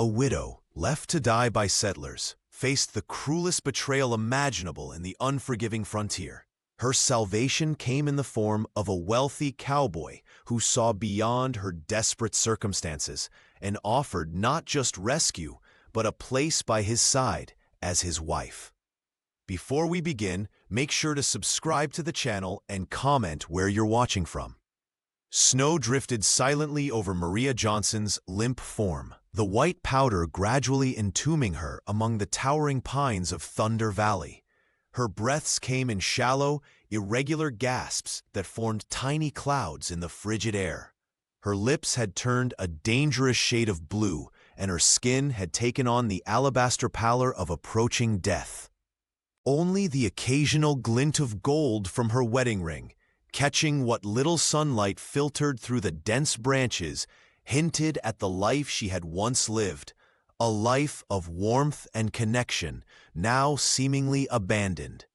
A widow, left to die by settlers, faced the cruelest betrayal imaginable in the unforgiving frontier. Her salvation came in the form of a wealthy cowboy who saw beyond her desperate circumstances and offered not just rescue, but a place by his side as his wife. Before we begin, make sure to subscribe to the channel and comment where you're watching from. Snow drifted silently over Maria Johnson's limp form, the white powder gradually entombing her among the towering pines of Thunder Valley. Her breaths came in shallow, irregular gasps that formed tiny clouds in the frigid air. Her lips had turned a dangerous shade of blue, and her skin had taken on the alabaster pallor of approaching death. Only the occasional glint of gold from her wedding ring, catching what little sunlight filtered through the dense branches, hinted at the life she had once lived, a life of warmth and connection, now seemingly abandoned.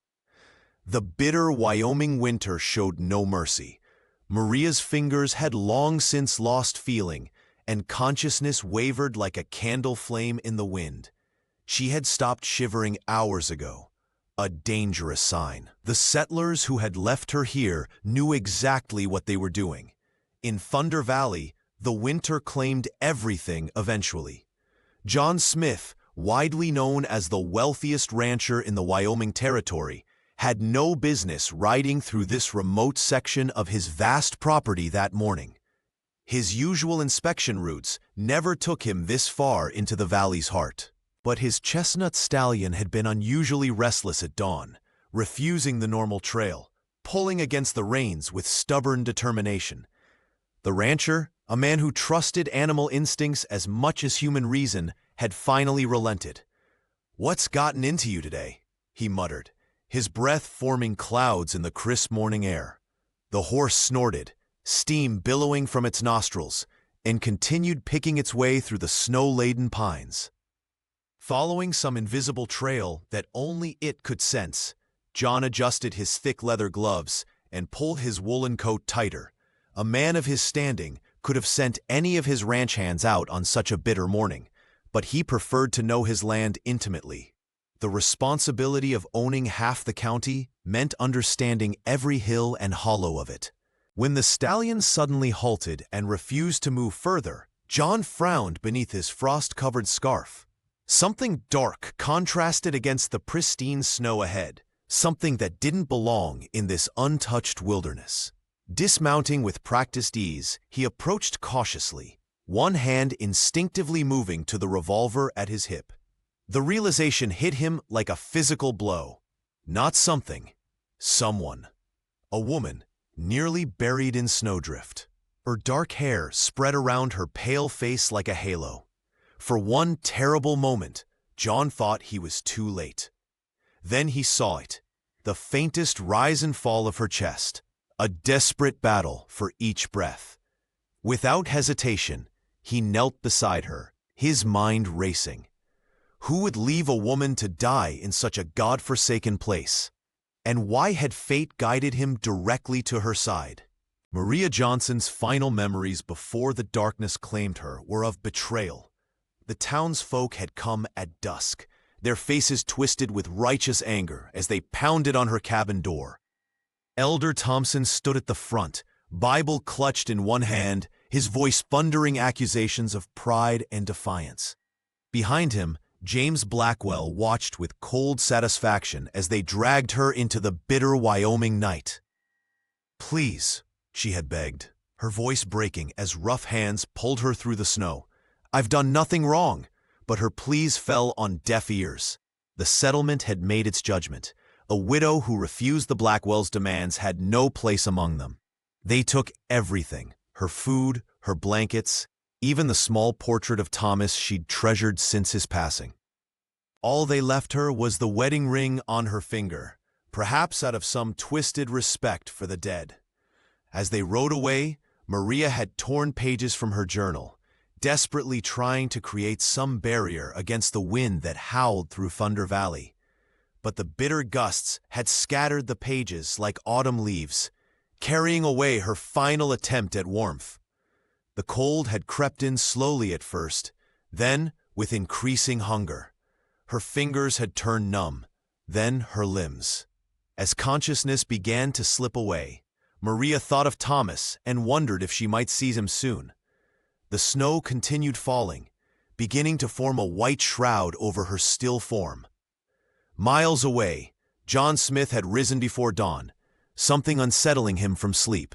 The bitter Wyoming winter showed no mercy. Maria's fingers had long since lost feeling, and consciousness wavered like a candle flame in the wind. She had stopped shivering hours ago. A dangerous sign. The settlers who had left her here knew exactly what they were doing. In Thunder Valley, the winter claimed everything eventually. John Smith, widely known as the wealthiest rancher in the Wyoming Territory, had no business riding through this remote section of his vast property that morning. His usual inspection routes never took him this far into the valley's heart. But his chestnut stallion had been unusually restless at dawn, refusing the normal trail, pulling against the reins with stubborn determination. The rancher, a man who trusted animal instincts as much as human reason, had finally relented. "What's gotten into you today?" he muttered, his breath forming clouds in the crisp morning air. The horse snorted, steam billowing from its nostrils, and continued picking its way through the snow-laden pines. Following some invisible trail that only it could sense, John adjusted his thick leather gloves and pulled his woolen coat tighter. A man of his standing could have sent any of his ranch hands out on such a bitter morning, but he preferred to know his land intimately. The responsibility of owning half the county meant understanding every hill and hollow of it. When the stallion suddenly halted and refused to move further, John frowned beneath his frost-covered scarf. Something dark contrasted against the pristine snow ahead, something that didn't belong in this untouched wilderness. Dismounting with practiced ease, he approached cautiously, one hand instinctively moving to the revolver at his hip. The realization hit him like a physical blow. Not something, someone. A woman, nearly buried in snowdrift. Her dark hair spread around her pale face like a halo. For one terrible moment, John thought he was too late. Then he saw it, the faintest rise and fall of her chest, a desperate battle for each breath. Without hesitation, he knelt beside her, his mind racing. Who would leave a woman to die in such a God-forsaken place? And why had fate guided him directly to her side? Maria Johnson's final memories before the darkness claimed her were of betrayal. The townsfolk had come at dusk, their faces twisted with righteous anger as they pounded on her cabin door. Elder Thompson stood at the front, Bible clutched in one hand, his voice thundering accusations of pride and defiance. Behind him, James Blackwell watched with cold satisfaction as they dragged her into the bitter Wyoming night. "Please," she had begged, her voice breaking as rough hands pulled her through the snow. "I've done nothing wrong," but her pleas fell on deaf ears. The settlement had made its judgment. A widow who refused the Blackwells' demands had no place among them. They took everything, her food, her blankets, even the small portrait of Thomas she'd treasured since his passing. All they left her was the wedding ring on her finger, perhaps out of some twisted respect for the dead. As they rode away, Maria had torn pages from her journal, desperately trying to create some barrier against the wind that howled through Thunder Valley. But the bitter gusts had scattered the pages like autumn leaves, carrying away her final attempt at warmth. The cold had crept in slowly at first, then, with increasing hunger. Her fingers had turned numb, then her limbs. As consciousness began to slip away, Maria thought of Thomas and wondered if she might seize him soon. The snow continued falling, beginning to form a white shroud over her still form. Miles away, John Smith had risen before dawn, something unsettling him from sleep.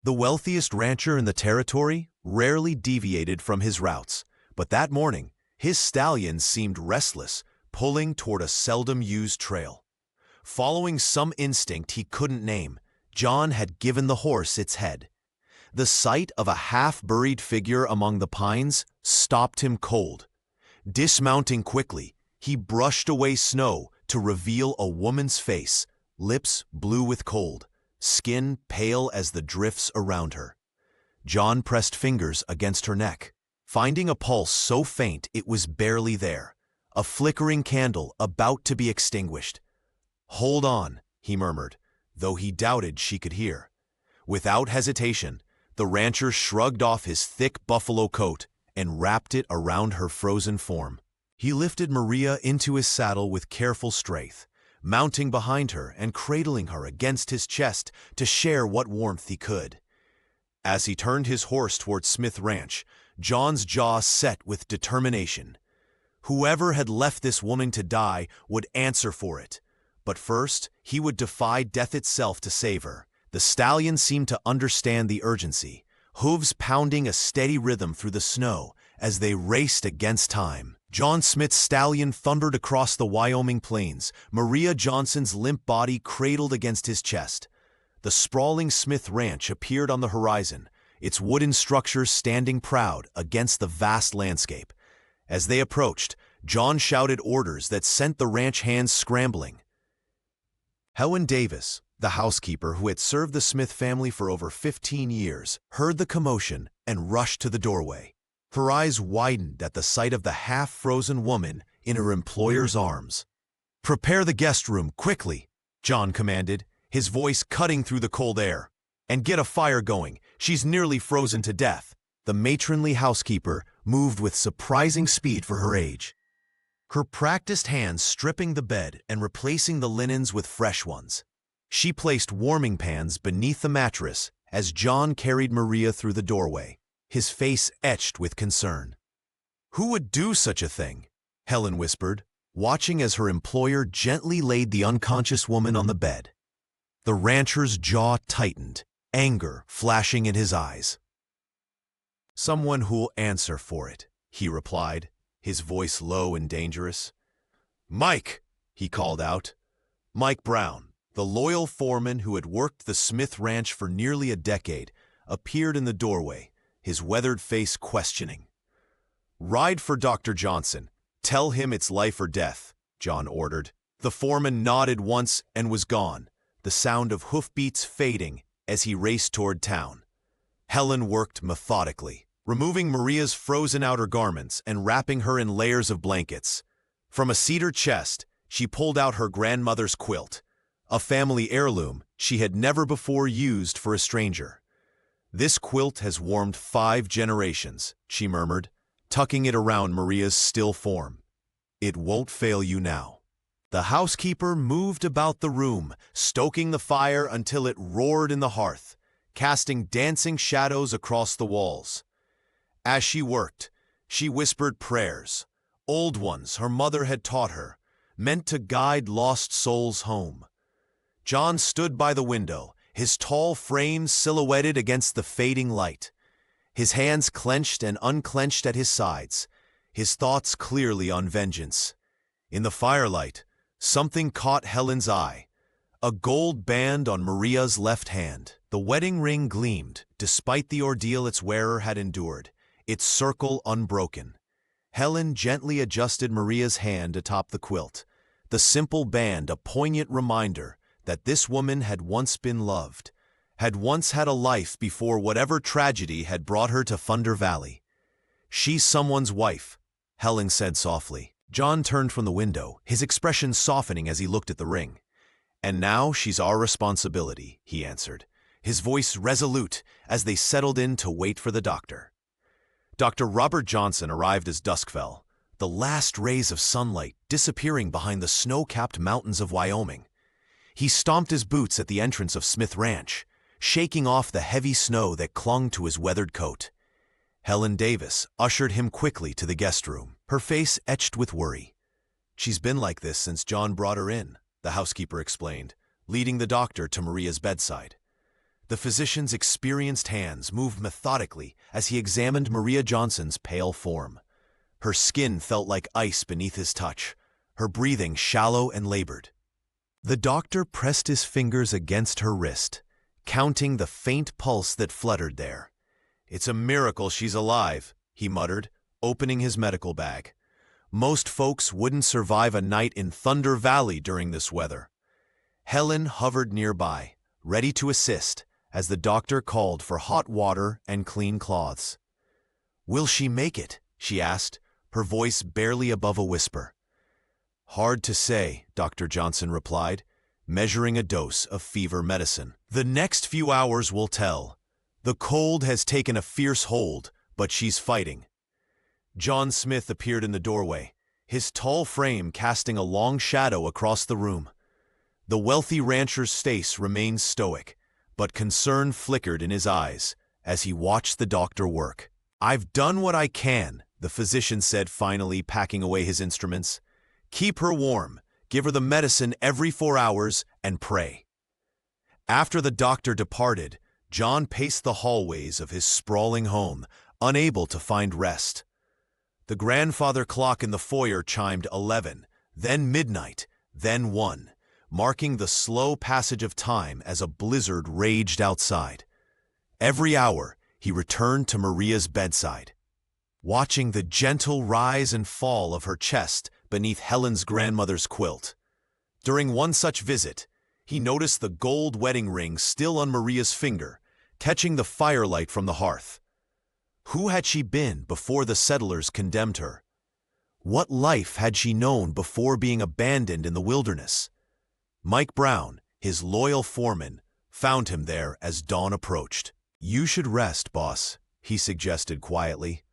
The wealthiest rancher in the territory rarely deviated from his routes, but that morning, his stallions seemed restless, pulling toward a seldom-used trail. Following some instinct he couldn't name, John had given the horse its head. The sight of a half-buried figure among the pines stopped him cold. Dismounting quickly, he brushed away snow to reveal a woman's face, lips blue with cold, skin pale as the drifts around her. John pressed fingers against her neck, finding a pulse so faint it was barely there, a flickering candle about to be extinguished. "Hold on," he murmured, though he doubted she could hear. Without hesitation, the rancher shrugged off his thick buffalo coat and wrapped it around her frozen form. He lifted Maria into his saddle with careful strength, mounting behind her and cradling her against his chest to share what warmth he could. As he turned his horse toward Smith Ranch, John's jaw set with determination. Whoever had left this woman to die would answer for it. But first, he would defy death itself to save her. The stallion seemed to understand the urgency, hooves pounding a steady rhythm through the snow as they raced against time. John Smith's stallion thundered across the Wyoming plains, Maria Johnson's limp body cradled against his chest. The sprawling Smith Ranch appeared on the horizon, its wooden structures standing proud against the vast landscape. As they approached, John shouted orders that sent the ranch hands scrambling. Helen Davis, the housekeeper who had served the Smith family for over 15 years, heard the commotion and rushed to the doorway. Her eyes widened at the sight of the half-frozen woman in her employer's arms. "Prepare the guest room, quickly," John commanded, his voice cutting through the cold air. "And get a fire going. She's nearly frozen to death." The matronly housekeeper moved with surprising speed for her age, her practiced hands stripping the bed and replacing the linens with fresh ones. She placed warming pans beneath the mattress as John carried Maria through the doorway, his face etched with concern. "Who would do such a thing?" Helen whispered, watching as her employer gently laid the unconscious woman on the bed. The rancher's jaw tightened, anger flashing in his eyes. "Someone who'll answer for it," he replied, his voice low and dangerous. "Mike!" he called out. Mike Brown, the loyal foreman who had worked the Smith Ranch for nearly a decade, appeared in the doorway, his weathered face questioning. "Ride for Dr. Johnson. Tell him it's life or death," John ordered. The foreman nodded once and was gone, the sound of hoofbeats fading as he raced toward town. Helen worked methodically, removing Maria's frozen outer garments and wrapping her in layers of blankets. From a cedar chest, she pulled out her grandmother's quilt, a family heirloom she had never before used for a stranger. "This quilt has warmed 5 generations," she murmured, tucking it around Maria's still form. "It won't fail you now." The housekeeper moved about the room, stoking the fire until it roared in the hearth, casting dancing shadows across the walls. As she worked, she whispered prayers, old ones her mother had taught her, meant to guide lost souls home. John stood by the window, his tall frame silhouetted against the fading light, his hands clenched and unclenched at his sides, his thoughts clearly on vengeance. In the firelight, something caught Helen's eye, a gold band on Maria's left hand. The wedding ring gleamed, despite the ordeal its wearer had endured, its circle unbroken. Helen gently adjusted Maria's hand atop the quilt, the simple band a poignant reminder that this woman had once been loved, had once had a life before whatever tragedy had brought her to Thunder Valley. "She's someone's wife," Helen said softly. John turned from the window, his expression softening as he looked at the ring. "And now she's our responsibility," he answered, his voice resolute as they settled in to wait for the doctor. Dr. Robert Johnson arrived as dusk fell, the last rays of sunlight disappearing behind the snow-capped mountains of Wyoming. He stomped his boots at the entrance of Smith Ranch, shaking off the heavy snow that clung to his weathered coat. Helen Davis ushered him quickly to the guest room, her face etched with worry. "She's been like this since John brought her in," the housekeeper explained, leading the doctor to Maria's bedside. The physician's experienced hands moved methodically as he examined Maria Johnson's pale form. Her skin felt like ice beneath his touch, her breathing shallow and labored. The doctor pressed his fingers against her wrist, counting the faint pulse that fluttered there. "It's a miracle she's alive," he muttered, opening his medical bag. "Most folks wouldn't survive a night in Thunder Valley during this weather." Helen hovered nearby, ready to assist, as the doctor called for hot water and clean cloths. "Will she make it?" she asked, her voice barely above a whisper. "Hard to say," Dr. Johnson replied, measuring a dose of fever medicine. "The next few hours will tell. The cold has taken a fierce hold, but she's fighting." John Smith appeared in the doorway, his tall frame casting a long shadow across the room. The wealthy rancher's face remained stoic, but concern flickered in his eyes as he watched the doctor work. "I've done what I can," the physician said, finally packing away his instruments. "Keep her warm, give her the medicine every 4 hours, and pray." After the doctor departed, John paced the hallways of his sprawling home, unable to find rest. The grandfather clock in the foyer chimed 11, then midnight, then 1, marking the slow passage of time as a blizzard raged outside. Every hour, he returned to Maria's bedside, watching the gentle rise and fall of her chest beneath Helen's grandmother's quilt. During one such visit, he noticed the gold wedding ring still on Maria's finger, catching the firelight from the hearth. Who had she been before the settlers condemned her? What life had she known before being abandoned in the wilderness? Mike Brown, his loyal foreman, found him there as dawn approached. "You should rest, boss," he suggested quietly.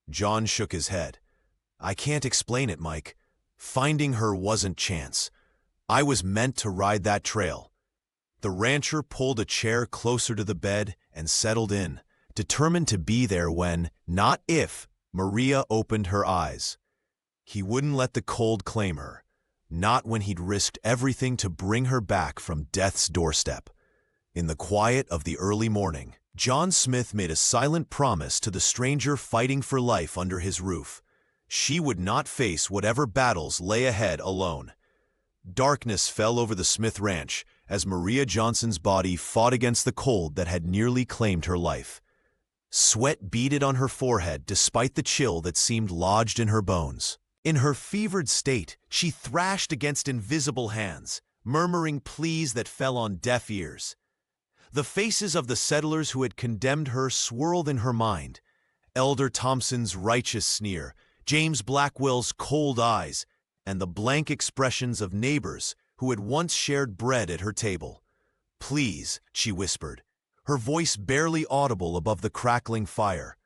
John shook his head. "I can't explain it, Mike. Finding her wasn't chance. I was meant to ride that trail." The rancher pulled a chair closer to the bed and settled in, determined to be there when, not if, Maria opened her eyes. He wouldn't let the cold claim her, not when he'd risked everything to bring her back from death's doorstep. In the quiet of the early morning, John Smith made a silent promise to the stranger fighting for life under his roof. She would not face whatever battles lay ahead alone. Darkness fell over the Smith Ranch as Maria Johnson's body fought against the cold that had nearly claimed her life. Sweat beaded on her forehead despite the chill that seemed lodged in her bones. In her fevered state, she thrashed against invisible hands, murmuring pleas that fell on deaf ears. The faces of the settlers who had condemned her swirled in her mind. Elder Thompson's righteous sneer, James Blackwell's cold eyes, and the blank expressions of neighbors who had once shared bread at her table. "Please," she whispered, her voice barely audible above the crackling fire.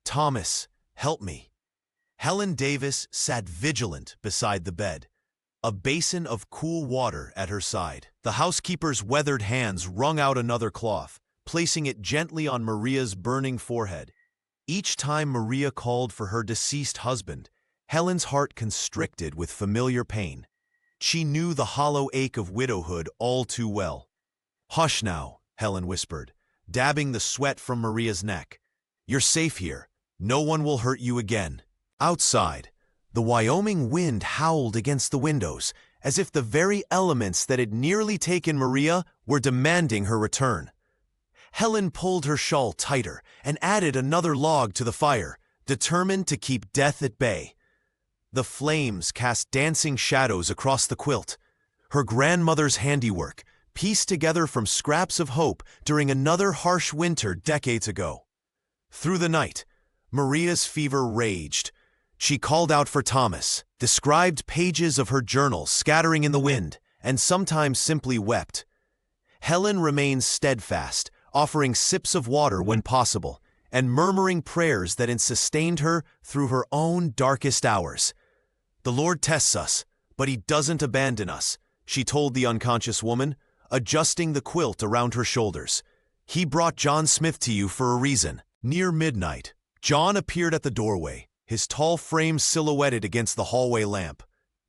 "Thomas, help me." Helen Davis sat vigilant beside the bed, a basin of cool water at her side. The housekeeper's weathered hands wrung out another cloth, placing it gently on Maria's burning forehead. Each time Maria called for her deceased husband, Helen's heart constricted with familiar pain. She knew the hollow ache of widowhood all too well. "Hush now," Helen whispered, dabbing the sweat from Maria's neck. "You're safe here. No one will hurt you again." Outside, the Wyoming wind howled against the windows, as if the very elements that had nearly taken Maria were demanding her return. Helen pulled her shawl tighter and added another log to the fire, determined to keep death at bay. The flames cast dancing shadows across the quilt, her grandmother's handiwork, pieced together from scraps of hope during another harsh winter decades ago. Through the night, Maria's fever raged. She called out for Thomas, described pages of her journal scattering in the wind, and sometimes simply wept. Helen remained steadfast, offering sips of water when possible, and murmuring prayers that sustained her through her own darkest hours. "The Lord tests us, but He doesn't abandon us," she told the unconscious woman, adjusting the quilt around her shoulders. "He brought John Smith to you for a reason." Near midnight, John appeared at the doorway, his tall frame silhouetted against the hallway lamp.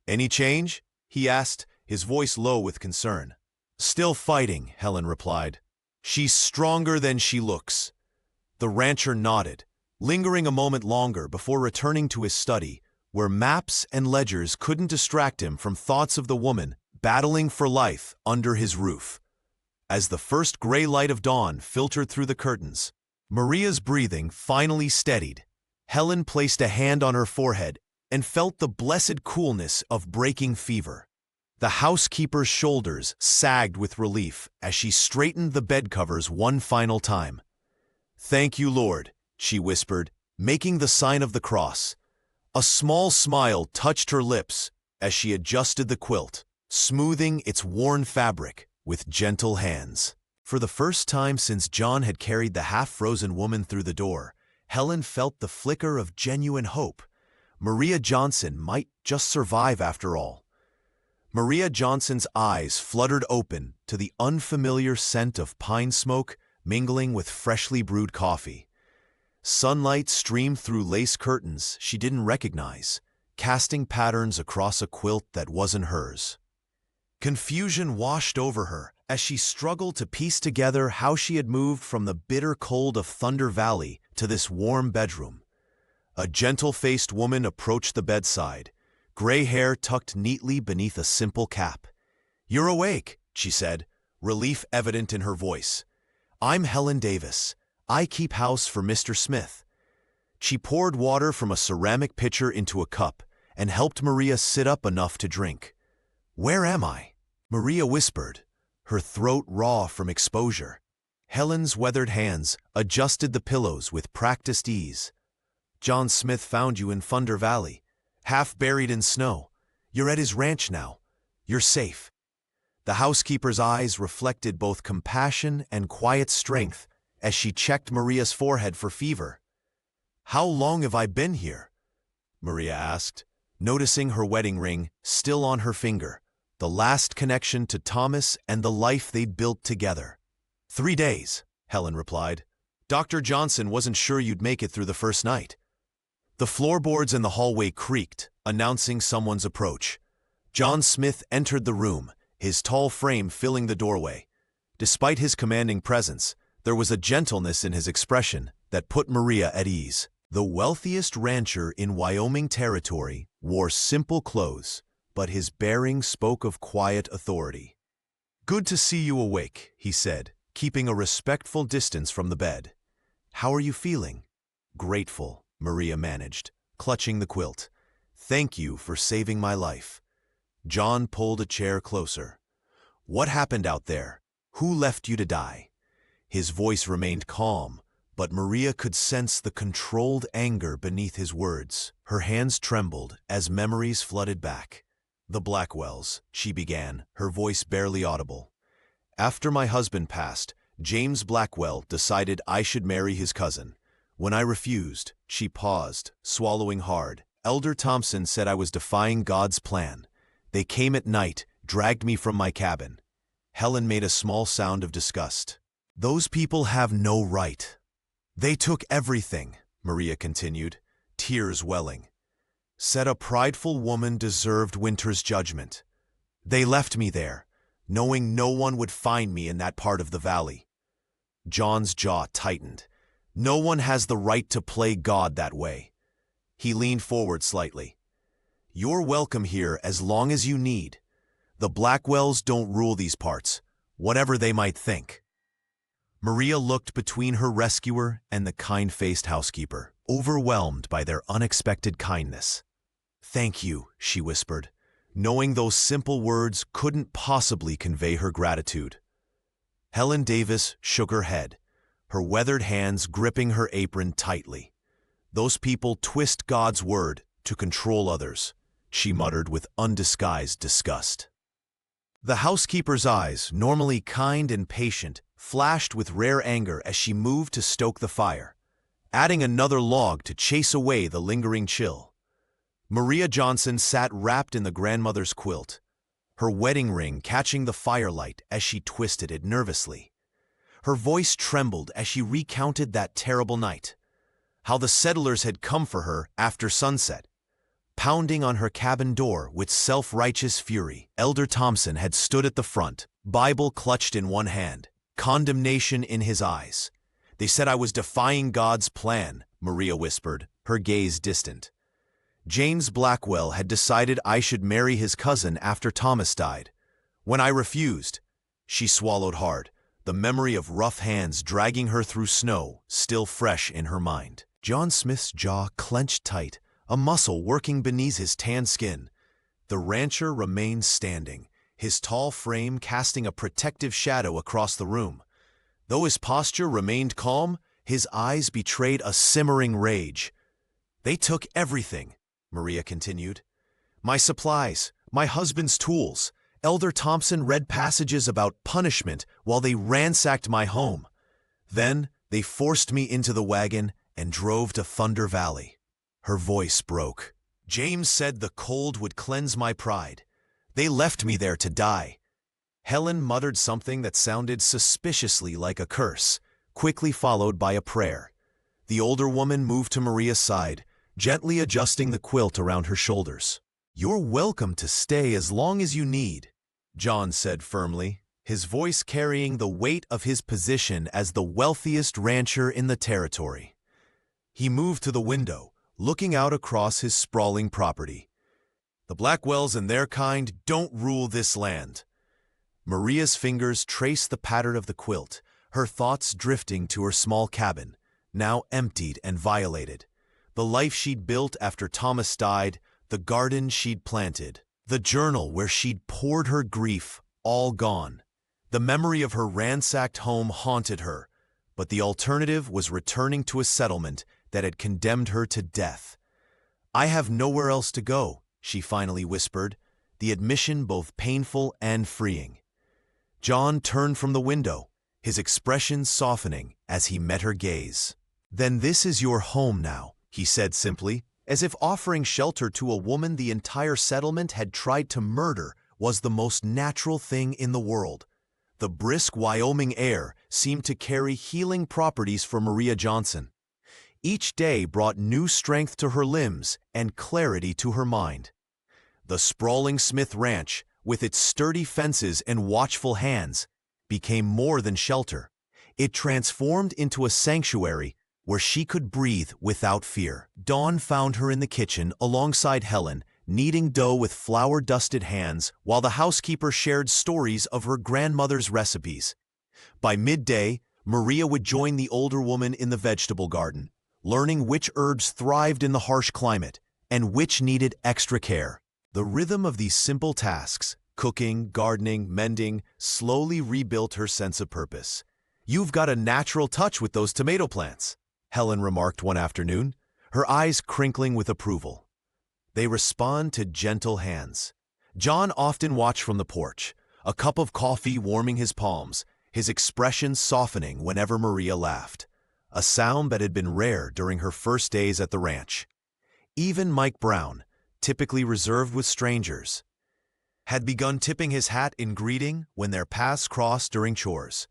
"Any change?" he asked, his voice low with concern. "Still fighting," Helen replied. "She's stronger than she looks." The rancher nodded, lingering a moment longer before returning to his study, where maps and ledgers couldn't distract him from thoughts of the woman battling for life under his roof. As the first gray light of dawn filtered through the curtains, Maria's breathing finally steadied. Helen placed a hand on her forehead and felt the blessed coolness of breaking fever. The housekeeper's shoulders sagged with relief as she straightened the bed covers one final time. "Thank you, Lord," she whispered, making the sign of the cross. A small smile touched her lips as she adjusted the quilt, smoothing its worn fabric with gentle hands. For the first time since John had carried the half-frozen woman through the door, Helen felt the flicker of genuine hope. Maria Johnson might just survive after all. Maria Johnson's eyes fluttered open to the unfamiliar scent of pine smoke mingling with freshly brewed coffee. Sunlight streamed through lace curtains she didn't recognize, casting patterns across a quilt that wasn't hers. Confusion washed over her as she struggled to piece together how she had moved from the bitter cold of Thunder Valley to this warm bedroom. A gentle-faced woman approached the bedside, gray hair tucked neatly beneath a simple cap. "You're awake," she said, relief evident in her voice. "I'm Helen Davis. I keep house for Mr. Smith." She poured water from a ceramic pitcher into a cup and helped Maria sit up enough to drink. "Where am I?" Maria whispered, her throat raw from exposure. Helen's weathered hands adjusted the pillows with practiced ease. "John Smith found you in Thunder Valley, half buried in snow. You're at his ranch now. You're safe." The housekeeper's eyes reflected both compassion and quiet strength as she checked Maria's forehead for fever. "How long have I been here?" Maria asked, noticing her wedding ring still on her finger, the last connection to Thomas and the life they'd built together. 3 days, Helen replied. "Dr. Johnson wasn't sure you'd make it through the first night." The floorboards in the hallway creaked, announcing someone's approach. John Smith entered the room, his tall frame filling the doorway. Despite his commanding presence, there was a gentleness in his expression that put Maria at ease. The wealthiest rancher in Wyoming Territory wore simple clothes, but his bearing spoke of quiet authority. "Good to see you awake," he said, keeping a respectful distance from the bed. "How are you feeling?" "Grateful," Maria managed, clutching the quilt. "Thank you for saving my life." John pulled a chair closer. "What happened out there? Who left you to die?" His voice remained calm, but Maria could sense the controlled anger beneath his words. Her hands trembled as memories flooded back. "The Blackwells," she began, her voice barely audible. "After my husband passed, James Blackwell decided I should marry his cousin. When I refused," she paused, swallowing hard. "Elder Thompson said I was defying God's plan. They came at night, dragged me from my cabin." Helen made a small sound of disgust. "Those people have no right." "They took everything," Maria continued, tears welling. "Said a prideful woman deserved winter's judgment. They left me there, knowing no one would find me in that part of the valley." John's jaw tightened. "No one has the right to play God that way." He leaned forward slightly. "You're welcome here as long as you need. The Blackwells don't rule these parts, whatever they might think." Maria looked between her rescuer and the kind-faced housekeeper, overwhelmed by their unexpected kindness. "Thank you," she whispered, knowing those simple words couldn't possibly convey her gratitude. Helen Davis shook her head, her weathered hands gripping her apron tightly. "Those people twist God's word to control others," she muttered with undisguised disgust. The housekeeper's eyes, normally kind and patient, flashed with rare anger as she moved to stoke the fire. adding another log to chase away the lingering chill. Maria Johnson sat wrapped in the grandmother's quilt, her wedding ring catching the firelight as she twisted it nervously. Her voice trembled as she recounted that terrible night, how the settlers had come for her after sunset. Pounding on her cabin door with self-righteous fury, Elder Thompson had stood at the front, Bible clutched in one hand, condemnation in his eyes. "They said I was defying God's plan," Maria whispered, her gaze distant. "James Blackwell had decided I should marry his cousin after Thomas died. When I refused," she swallowed hard, the memory of rough hands dragging her through snow still fresh in her mind. John Smith's jaw clenched tight, a muscle working beneath his tan skin. The rancher remained standing, his tall frame casting a protective shadow across the room. Though his posture remained calm, his eyes betrayed a simmering rage. "They took everything," Maria continued. "My supplies, my husband's tools. Elder Thompson read passages about punishment while they ransacked my home. Then they forced me into the wagon and drove to Thunder Valley." Her voice broke. "James said the cold would cleanse my pride. They left me there to die." Helen muttered something that sounded suspiciously like a curse, quickly followed by a prayer. The older woman moved to Maria's side, gently adjusting the quilt around her shoulders. "You're welcome to stay as long as you need," John said firmly, his voice carrying the weight of his position as the wealthiest rancher in the territory. He moved to the window, looking out across his sprawling property. "The Blackwells and their kind don't rule this land." Maria's fingers traced the pattern of the quilt, her thoughts drifting to her small cabin, now emptied and violated. The life she'd built after Thomas died, the garden she'd planted, the journal where she'd poured her grief, all gone. The memory of her ransacked home haunted her, but the alternative was returning to a settlement that had condemned her to death. "I have nowhere else to go," she finally whispered, the admission both painful and freeing. John turned from the window, his expression softening as he met her gaze. "Then this is your home now," he said simply, as if offering shelter to a woman the entire settlement had tried to murder was the most natural thing in the world. The brisk Wyoming air seemed to carry healing properties for Maria Johnson. Each day brought new strength to her limbs and clarity to her mind. The sprawling Smith Ranch, with its sturdy fences and watchful hands, became more than shelter. It transformed into a sanctuary where she could breathe without fear. Dawn found her in the kitchen alongside Helen, kneading dough with flour-dusted hands while the housekeeper shared stories of her grandmother's recipes. By midday, Maria would join the older woman in the vegetable garden, learning which herbs thrived in the harsh climate and which needed extra care. The rhythm of these simple tasks, cooking, gardening, mending, slowly rebuilt her sense of purpose. "You've got a natural touch with those tomato plants," Helen remarked one afternoon, her eyes crinkling with approval. "They respond to gentle hands." John often watched from the porch, a cup of coffee warming his palms, his expression softening whenever Maria laughed, a sound that had been rare during her first days at the ranch. Even Mike Brown, typically reserved with strangers, had begun tipping his hat in greeting when their paths crossed during chores.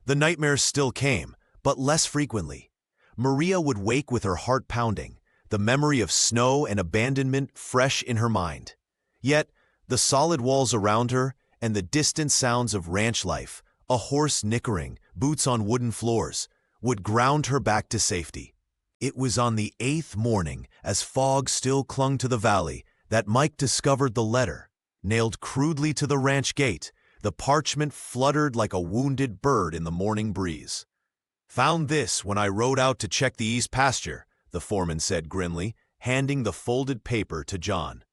The nightmares still came, but less frequently. Maria would wake with her heart pounding, the memory of snow and abandonment fresh in her mind. Yet, the solid walls around her and the distant sounds of ranch life, a horse nickering, boots on wooden floors, would ground her back to safety. It was on the 8th morning, as fog still clung to the valley, that Mike discovered the letter. Nailed crudely to the ranch gate, the parchment fluttered like a wounded bird in the morning breeze. "Found this when I rode out to check the east pasture," the foreman said grimly, handing the folded paper to John.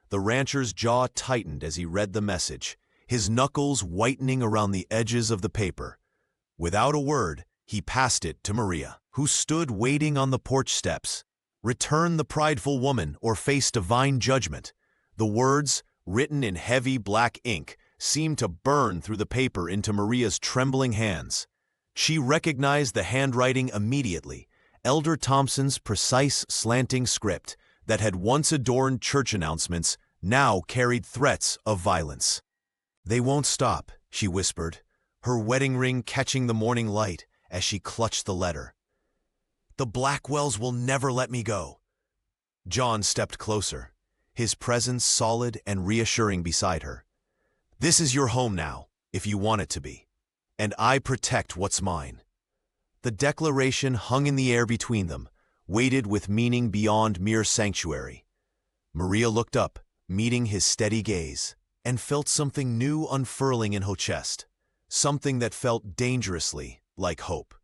The rancher's jaw tightened as he read the message, his knuckles whitening around the edges of the paper. Without a word, he passed it to Maria, who stood waiting on the porch steps. "Return the prideful woman or face divine judgment." The words, written in heavy black ink, seemed to burn through the paper into Maria's trembling hands. She recognized the handwriting immediately, Elder Thompson's precise slanting script that had once adorned church announcements now carried threats of violence. "They won't stop," she whispered, her wedding ring catching the morning light as she clutched the letter. "The Blackwells will never let me go." John stepped closer, his presence solid and reassuring beside her. "This is your home now, if you want it to be, and I protect what's mine." The declaration hung in the air between them, weighted with meaning beyond mere sanctuary. Maria looked up, meeting his steady gaze, and felt something new unfurling in her chest, something that felt dangerously like hope.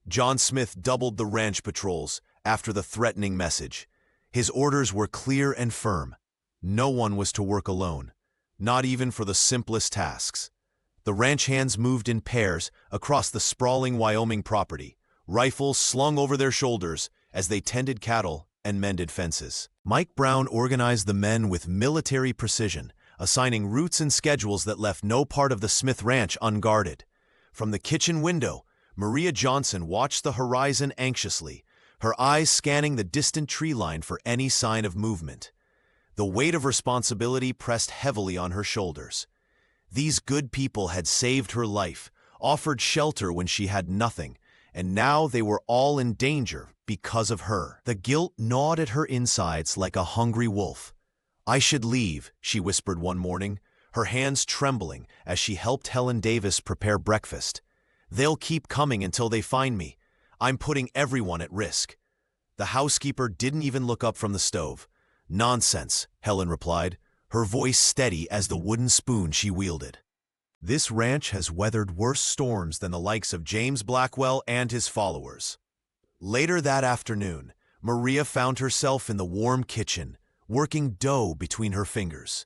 John Smith doubled the ranch patrols after the threatening message. His orders were clear and firm. No one was to work alone, not even for the simplest tasks. The ranch hands moved in pairs across the sprawling Wyoming property, rifles slung over their shoulders as they tended cattle and mended fences. Mike Brown organized the men with military precision, assigning routes and schedules that left no part of the Smith Ranch unguarded. From the kitchen window, Maria Johnson watched the horizon anxiously, her eyes scanning the distant tree line for any sign of movement. The weight of responsibility pressed heavily on her shoulders. These good people had saved her life, offered shelter when she had nothing, and now they were all in danger because of her. The guilt gnawed at her insides like a hungry wolf. "I should leave," she whispered one morning, her hands trembling as she helped Helen Davis prepare breakfast. "They'll keep coming until they find me. I'm putting everyone at risk." The housekeeper didn't even look up from the stove. "Nonsense," Helen replied, her voice steady as the wooden spoon she wielded. "This ranch has weathered worse storms than the likes of James Blackwell and his followers." Later that afternoon, Maria found herself in the warm kitchen, working dough between her fingers.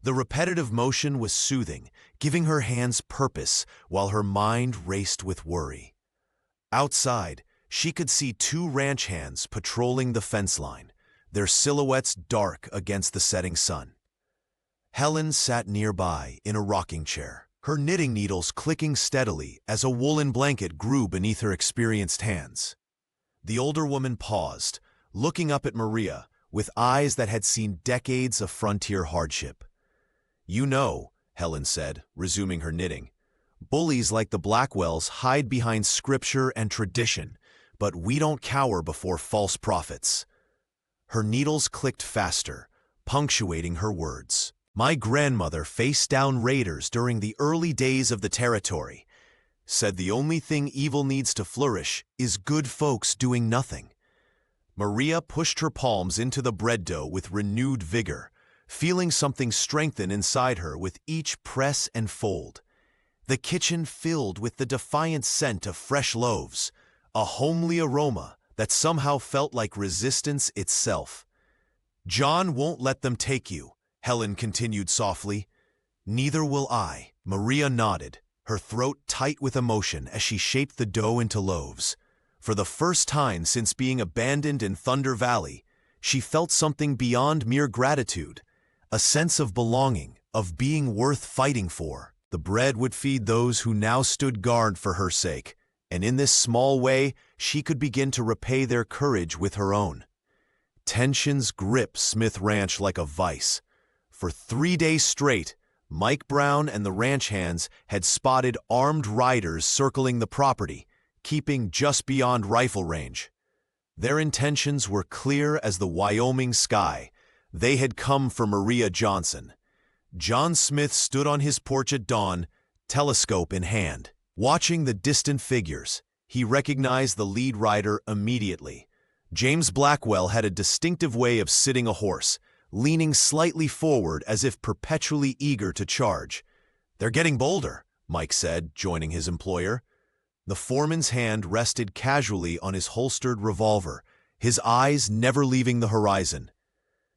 The repetitive motion was soothing, giving her hands purpose while her mind raced with worry. Outside, she could see two ranch hands patrolling the fence line, their silhouettes dark against the setting sun. Helen sat nearby in a rocking chair, her knitting needles clicking steadily as a woolen blanket grew beneath her experienced hands. The older woman paused, looking up at Maria with eyes that had seen decades of frontier hardship. "You know," Helen said, resuming her knitting, "bullies like the Blackwells hide behind scripture and tradition, but we don't cower before false prophets." Her needles clicked faster, punctuating her words. "My grandmother faced down raiders during the early days of the territory, said the only thing evil needs to flourish is good folks doing nothing." Maria pushed her palms into the bread dough with renewed vigor, feeling something strengthen inside her with each press and fold. The kitchen filled with the defiant scent of fresh loaves, a homely aroma that somehow felt like resistance itself. "John won't let them take you," Helen continued softly. "Neither will I." Maria nodded, her throat tight with emotion as she shaped the dough into loaves. For the first time since being abandoned in Thunder Valley, she felt something beyond mere gratitude, a sense of belonging, of being worth fighting for. The bread would feed those who now stood guard for her sake, and in this small way she could begin to repay their courage with her own. Tensions gripped Smith Ranch like a vice. For 3 days straight, Mike Brown and the ranch hands had spotted armed riders circling the property, keeping just beyond rifle range. Their intentions were clear as the Wyoming sky. They had come for Maria Johnson. John Smith stood on his porch at dawn, telescope in hand. Watching the distant figures, he recognized the lead rider immediately. James Blackwell had a distinctive way of sitting a horse, leaning slightly forward as if perpetually eager to charge. "They're getting bolder," Mike said, joining his employer. The foreman's hand rested casually on his holstered revolver, his eyes never leaving the horizon.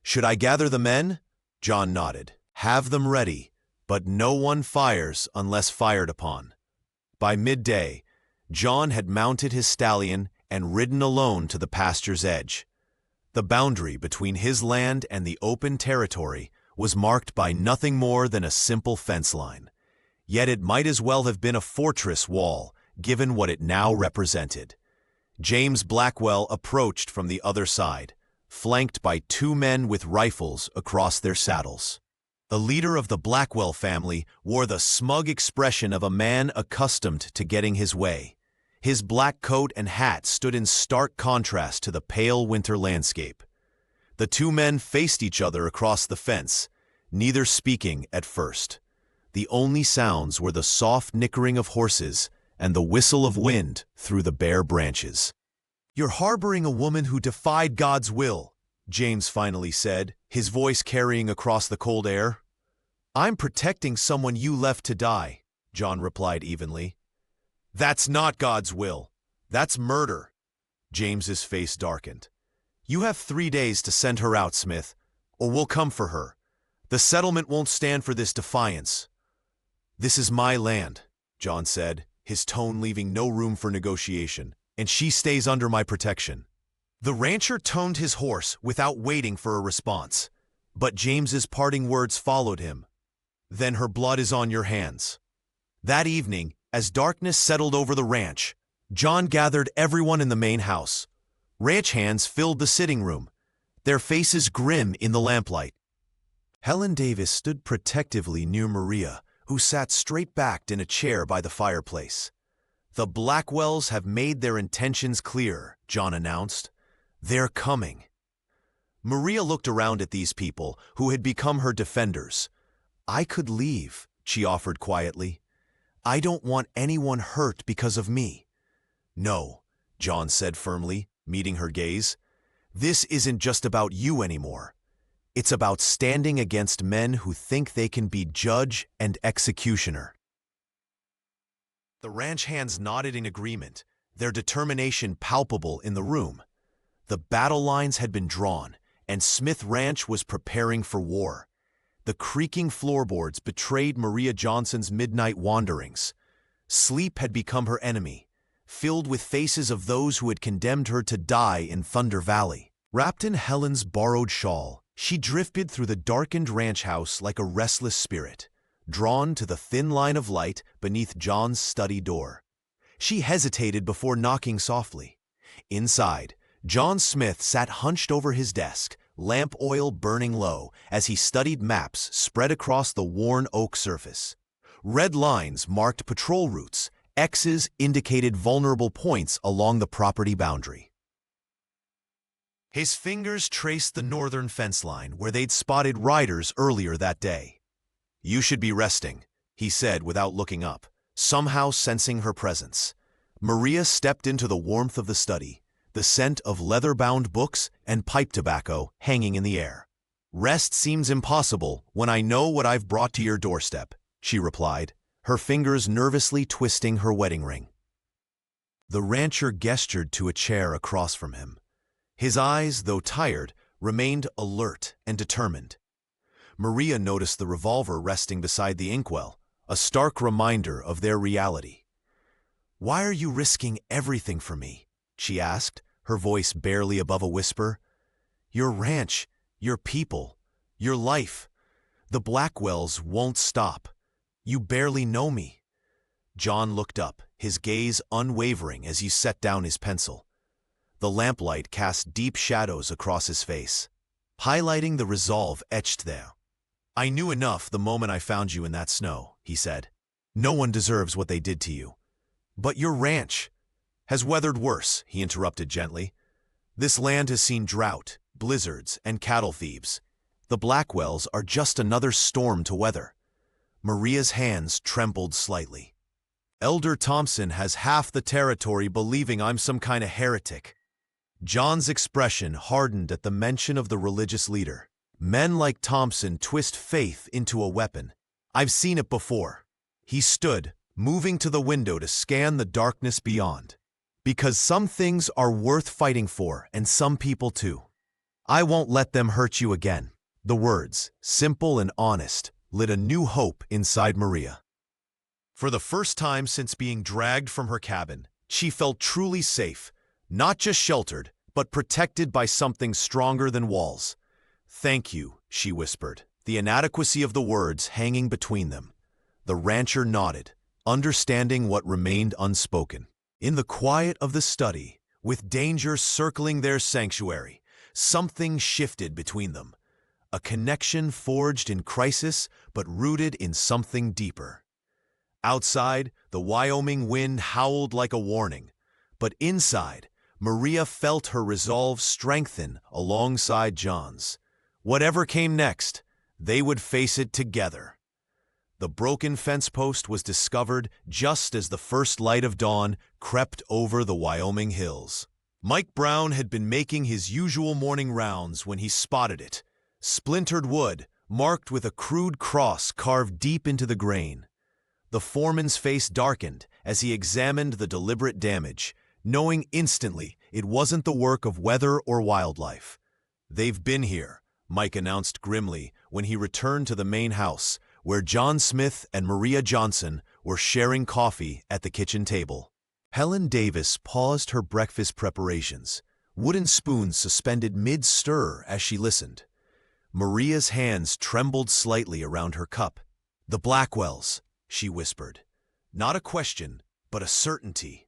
"Should I gather the men?" John nodded. "Have them ready, but no one fires unless fired upon." By midday, John had mounted his stallion and ridden alone to the pasture's edge. The boundary between his land and the open territory was marked by nothing more than a simple fence line. Yet it might as well have been a fortress wall, given what it now represented. James Blackwell approached from the other side, flanked by two men with rifles across their saddles. The leader of the Blackwell family wore the smug expression of a man accustomed to getting his way. His black coat and hat stood in stark contrast to the pale winter landscape. The two men faced each other across the fence, neither speaking at first. The only sounds were the soft nickering of horses and the whistle of wind through the bare branches. "You're harboring a woman who defied God's will," James finally said, his voice carrying across the cold air. "I'm protecting someone you left to die," John replied evenly. "That's not God's will. That's murder." James's face darkened. "You have 3 days to send her out, Smith, or we'll come for her. The settlement won't stand for this defiance." "This is my land," John said, his tone leaving no room for negotiation, "and she stays under my protection." The rancher toned his horse without waiting for a response, but James's parting words followed him. "Then her blood is on your hands." That evening, as darkness settled over the ranch, John gathered everyone in the main house. Ranch hands filled the sitting room, their faces grim in the lamplight. Helen Davis stood protectively near Maria, who sat straight-backed in a chair by the fireplace. "The Blackwells have made their intentions clear," John announced. "They're coming." Maria looked around at these people who had become her defenders. "I could leave," she offered quietly. "I don't want anyone hurt because of me." "No," John said firmly, meeting her gaze. "This isn't just about you anymore. It's about standing against men who think they can be judge and executioner." The ranch hands nodded in agreement, their determination palpable in the room. The battle lines had been drawn, and Smith Ranch was preparing for war. The creaking floorboards betrayed Maria Johnson's midnight wanderings. Sleep had become her enemy, filled with faces of those who had condemned her to die in Thunder Valley. Wrapped in Helen's borrowed shawl, she drifted through the darkened ranch house like a restless spirit, drawn to the thin line of light beneath John's study door. She hesitated before knocking softly. Inside, John Smith sat hunched over his desk, lamp oil burning low as he studied maps spread across the worn oak surface. Red lines marked patrol routes, X's indicated vulnerable points along the property boundary. His fingers traced the northern fence line where they'd spotted riders earlier that day. "You should be resting," he said without looking up, somehow sensing her presence. Maria stepped into the warmth of the study, the scent of leather-bound books and pipe tobacco hanging in the air. "Rest seems impossible when I know what I've brought to your doorstep," she replied, her fingers nervously twisting her wedding ring. The rancher gestured to a chair across from him. His eyes, though tired, remained alert and determined. Maria noticed the revolver resting beside the inkwell, a stark reminder of their reality. "Why are you risking everything for me?" she asked, her voice barely above a whisper. "Your ranch, your people, your life. The Blackwells won't stop. You barely know me." John looked up, his gaze unwavering as he set down his pencil. The lamplight cast deep shadows across his face, highlighting the resolve etched there. "I knew enough the moment I found you in that snow," he said. "No one deserves what they did to you." "But your ranch has weathered worse," he interrupted gently. "This land has seen drought, blizzards, and cattle thieves. The Blackwells are just another storm to weather." Maria's hands trembled slightly. "Elder Thompson has half the territory believing I'm some kind of heretic." John's expression hardened at the mention of the religious leader. "Men like Thompson twist faith into a weapon. I've seen it before." He stood, moving to the window to scan the darkness beyond. "Because some things are worth fighting for, and some people too. I won't let them hurt you again." The words, simple and honest, lit a new hope inside Maria. For the first time since being dragged from her cabin, she felt truly safe, not just sheltered, but protected by something stronger than walls. "Thank you," she whispered, the inadequacy of the words hanging between them. The rancher nodded, understanding what remained unspoken. In the quiet of the study, With danger circling their sanctuary, something shifted between them. A connection forged in crisis but rooted in something deeper. Outside, the Wyoming wind howled like a warning, but inside, Maria felt her resolve strengthen alongside John's. Whatever came next, they would face it together. The broken fence post was discovered just as the first light of dawn crept over the Wyoming hills. Mike Brown had been making his usual morning rounds when he spotted it. Splintered wood, marked with a crude cross carved deep into the grain. The foreman's face darkened as he examined the deliberate damage, knowing instantly it wasn't the work of weather or wildlife. "They've been here," Mike announced grimly when he returned to the main house, where John Smith and Maria Johnson were sharing coffee at the kitchen table. Helen Davis paused her breakfast preparations, wooden spoons suspended mid-stir as she listened. Maria's hands trembled slightly around her cup. "The Blackwells," she whispered. Not a question, but a certainty.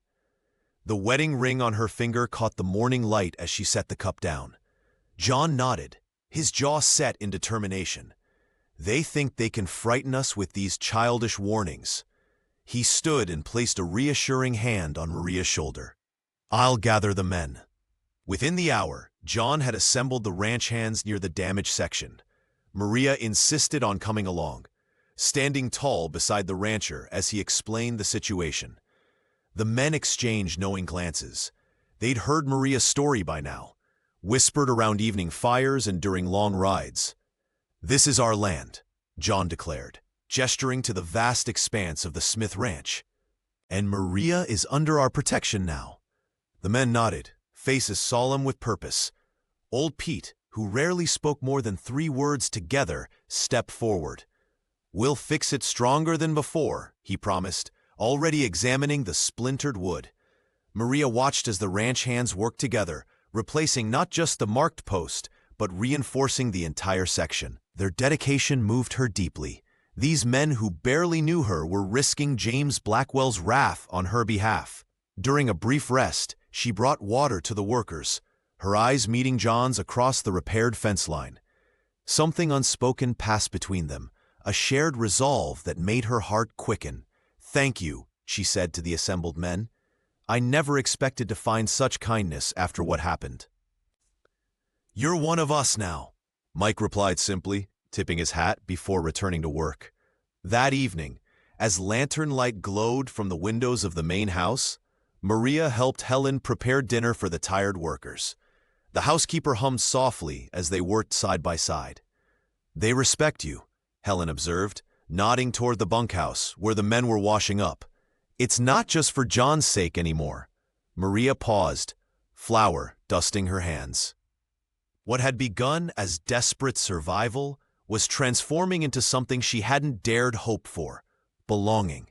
The wedding ring on her finger caught the morning light as she set the cup down. John nodded, his jaw set in determination. "They think they can frighten us with these childish warnings." He stood and placed a reassuring hand on Maria's shoulder. "I'll gather the men." Within the hour, John had assembled the ranch hands near the damaged section. Maria insisted on coming along, standing tall beside the rancher as he explained the situation. The men exchanged knowing glances. They'd heard Maria's story by now, whispered around evening fires and during long rides. "This is our land," John declared, gesturing to the vast expanse of the Smith Ranch. "And Maria is under our protection now." The men nodded, faces solemn with purpose. Old Pete, who rarely spoke more than 3 words together, stepped forward. "We'll fix it stronger than before," he promised, already examining the splintered wood. Maria watched as the ranch hands worked together, replacing not just the marked post, but reinforcing the entire section. Their dedication moved her deeply. These men who barely knew her were risking James Blackwell's wrath on her behalf. During a brief rest, she brought water to the workers, her eyes meeting John's across the repaired fence line. Something unspoken passed between them, a shared resolve that made her heart quicken. "Thank you," she said to the assembled men. "I never expected to find such kindness after what happened." "You're one of us now," Mike replied simply, tipping his hat before returning to work. That evening, as lantern light glowed from the windows of the main house, Maria helped Helen prepare dinner for the tired workers. The housekeeper hummed softly as they worked side by side. "They respect you," Helen observed, nodding toward the bunkhouse where the men were washing up. "It's not just for John's sake anymore." Maria paused, flour dusting her hands. What had begun as desperate survival was transforming into something she hadn't dared hope for: belonging.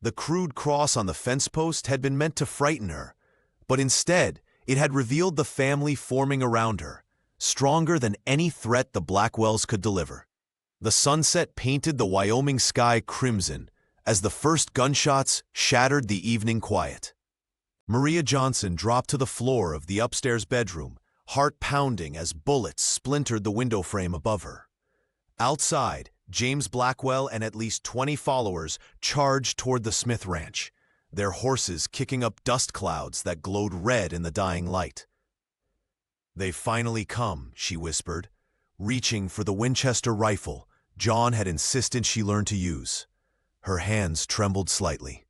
The crude cross on the fence post had been meant to frighten her, but instead it had revealed the family forming around her, stronger than any threat the Blackwells could deliver. The sunset painted the Wyoming sky crimson as the first gunshots shattered the evening quiet. Maria Johnson dropped to the floor of the upstairs bedroom, heart pounding as bullets splintered the window frame above her. Outside, James Blackwell and at least 20 followers charged toward the Smith Ranch, their horses kicking up dust clouds that glowed red in the dying light. "They've finally come," she whispered, reaching for the Winchester rifle John had insisted she learn to use. Her hands trembled slightly,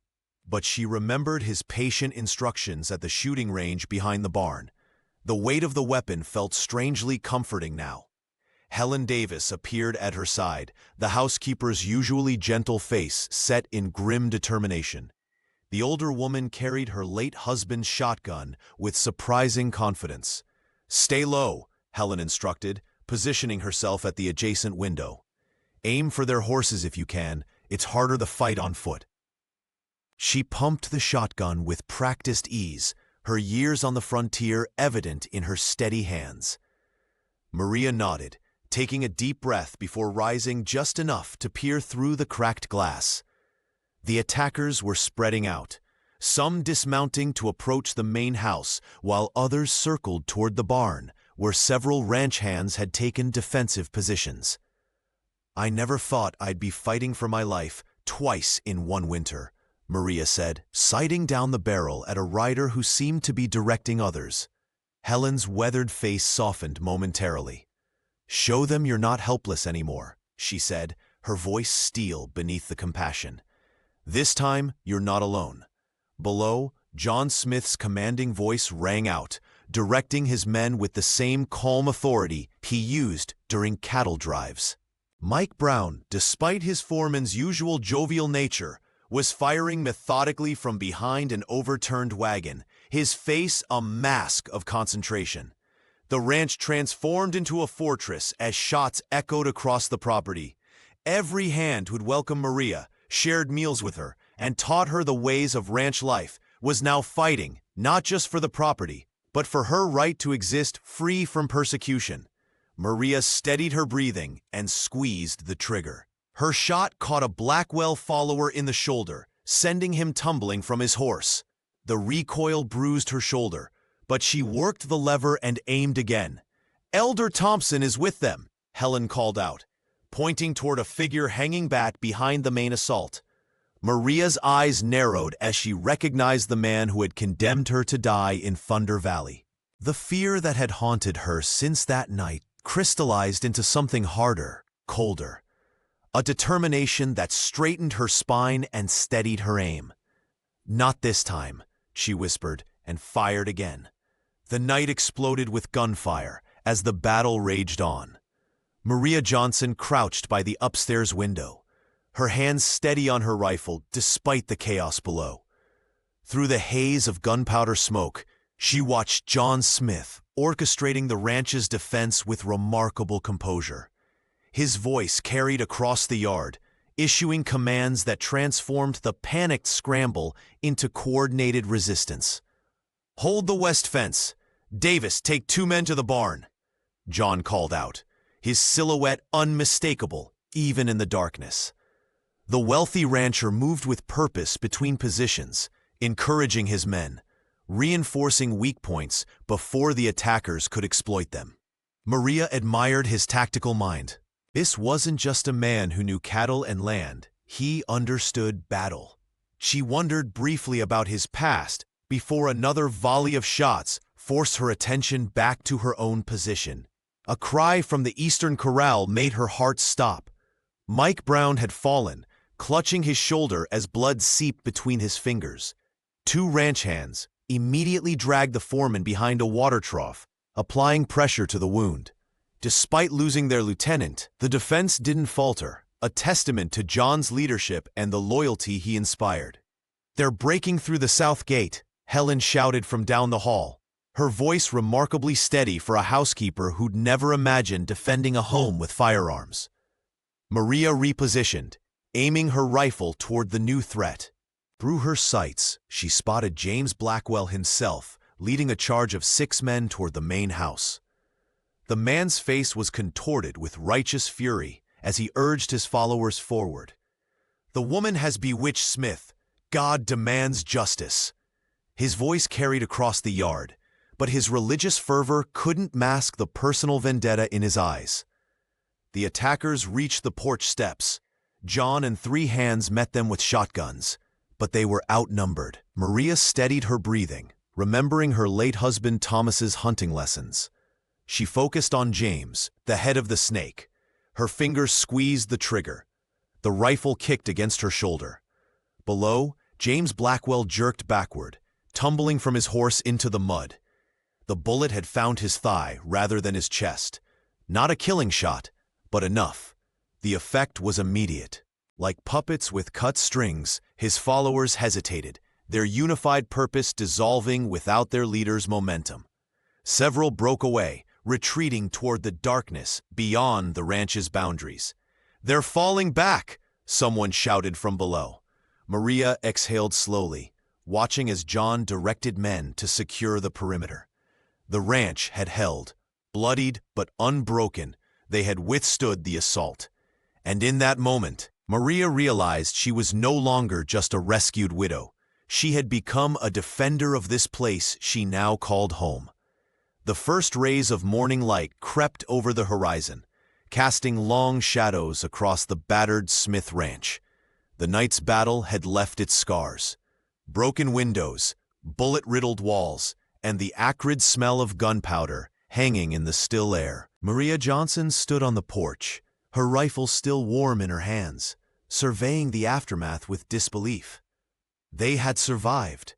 but she remembered his patient instructions at the shooting range behind the barn. The weight of the weapon felt strangely comforting now. Helen Davis appeared at her side, the housekeeper's usually gentle face set in grim determination. The older woman carried her late husband's shotgun with surprising confidence. "Stay low," Helen instructed, positioning herself at the adjacent window. "Aim for their horses if you can. It's harder to fight on foot." She pumped the shotgun with practiced ease, her years on the frontier evident in her steady hands. Maria nodded, taking a deep breath before rising just enough to peer through the cracked glass. The attackers were spreading out, some dismounting to approach the main house, while others circled toward the barn, where several ranch hands had taken defensive positions. "I never thought I'd be fighting for my life twice in one winter," Maria said, sighting down the barrel at a rider who seemed to be directing others. Helen's weathered face softened momentarily. "Show them you're not helpless anymore," she said, her voice steel beneath the compassion. "This time, you're not alone." Below, John Smith's commanding voice rang out, directing his men with the same calm authority he used during cattle drives. Mike Brown, despite his foreman's usual jovial nature, was firing methodically from behind an overturned wagon, his face a mask of concentration. The ranch transformed into a fortress as shots echoed across the property. Every hand who'd welcomed Maria, shared meals with her, and taught her the ways of ranch life was now fighting, not just for the property, but for her right to exist free from persecution. Maria steadied her breathing and squeezed the trigger. Her shot caught a Blackwell follower in the shoulder, sending him tumbling from his horse. The recoil bruised her shoulder, but she worked the lever and aimed again. "Elder Thompson is with them," Helen called out, pointing toward a figure hanging back behind the main assault. Maria's eyes narrowed as she recognized the man who had condemned her to die in Thunder Valley. The fear that had haunted her since that night crystallized into something harder, colder. A determination that straightened her spine and steadied her aim. "Not this time," she whispered, and fired again. The night exploded with gunfire as the battle raged on. Maria Johnson crouched by the upstairs window, her hands steady on her rifle despite the chaos below. Through the haze of gunpowder smoke, she watched John Smith orchestrating the ranch's defense with remarkable composure. His voice carried across the yard, issuing commands that transformed the panicked scramble into coordinated resistance. "Hold the west fence. Davis, take 2 men to the barn," John called out, his silhouette unmistakable even in the darkness. The wealthy rancher moved with purpose between positions, encouraging his men, reinforcing weak points before the attackers could exploit them. Maria admired his tactical mind. This wasn't just a man who knew cattle and land, he understood battle. She wondered briefly about his past before another volley of shots forced her attention back to her own position. A cry from the eastern corral made her heart stop. Mike Brown had fallen, clutching his shoulder as blood seeped between his fingers. 2 ranch hands immediately dragged the foreman behind a water trough, applying pressure to the wound. Despite losing their lieutenant, the defense didn't falter, a testament to John's leadership and the loyalty he inspired. "They're breaking through the south gate," Helen shouted from down the hall, her voice remarkably steady for a housekeeper who'd never imagined defending a home with firearms. Maria repositioned, aiming her rifle toward the new threat. Through her sights, she spotted James Blackwell himself, leading a charge of 6 men toward the main house. The man's face was contorted with righteous fury as he urged his followers forward. "The woman has bewitched Smith. God demands justice." His voice carried across the yard, but his religious fervor couldn't mask the personal vendetta in his eyes. The attackers reached the porch steps. John and 3 hands met them with shotguns, but they were outnumbered. Maria steadied her breathing, remembering her late husband Thomas's hunting lessons. She focused on James, the head of the snake. Her fingers squeezed the trigger. The rifle kicked against her shoulder. Below, James Blackwell jerked backward, tumbling from his horse into the mud. The bullet had found his thigh rather than his chest. Not a killing shot, but enough. The effect was immediate. Like puppets with cut strings, his followers hesitated, their unified purpose dissolving without their leader's momentum. Several broke away, retreating toward the darkness beyond the ranch's boundaries. "They're falling back," someone shouted from below. Maria exhaled slowly, watching as John directed men to secure the perimeter. The ranch had held. Bloodied but unbroken, they had withstood the assault. And in that moment, Maria realized she was no longer just a rescued widow. She had become a defender of this place she now called home. The first rays of morning light crept over the horizon, casting long shadows across the battered Smith Ranch. The night's battle had left its scars. Broken windows, bullet-riddled walls, and the acrid smell of gunpowder hanging in the still air. Maria Johnson stood on the porch, her rifle still warm in her hands, surveying the aftermath with disbelief. They had survived.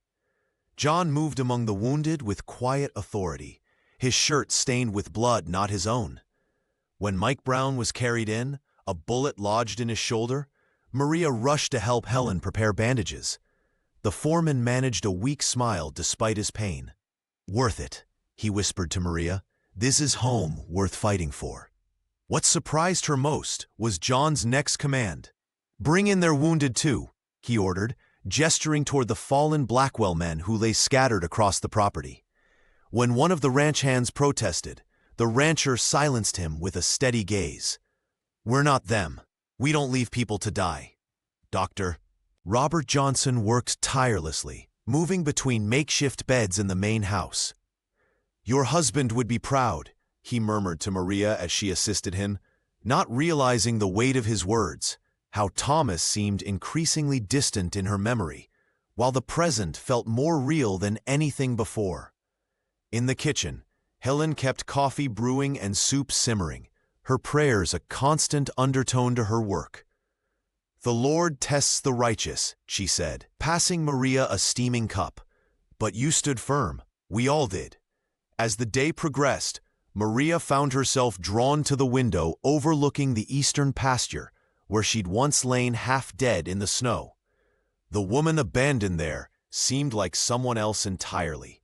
John moved among the wounded with quiet authority, his shirt stained with blood not his own. When Mike Brown was carried in, a bullet lodged in his shoulder, Maria rushed to help Helen prepare bandages. The foreman managed a weak smile despite his pain. "Worth it," he whispered to Maria. "This is home worth fighting for." What surprised her most was John's next command. "Bring in their wounded too," he ordered, gesturing toward the fallen Blackwell men who lay scattered across the property. When one of the ranch hands protested, the rancher silenced him with a steady gaze. "We're not them. We don't leave people to die. Doctor." Robert Johnson worked tirelessly, moving between makeshift beds in the main house. "Your husband would be proud," he murmured to Maria as she assisted him, not realizing the weight of his words, how Thomas seemed increasingly distant in her memory, while the present felt more real than anything before. In the kitchen, Helen kept coffee brewing and soup simmering, her prayers a constant undertone to her work. "The Lord tests the righteous," she said, passing Maria a steaming cup. "But you stood firm. We all did." As the day progressed, Maria found herself drawn to the window overlooking the eastern pasture, where she'd once lain half dead in the snow. The woman abandoned there seemed like someone else entirely,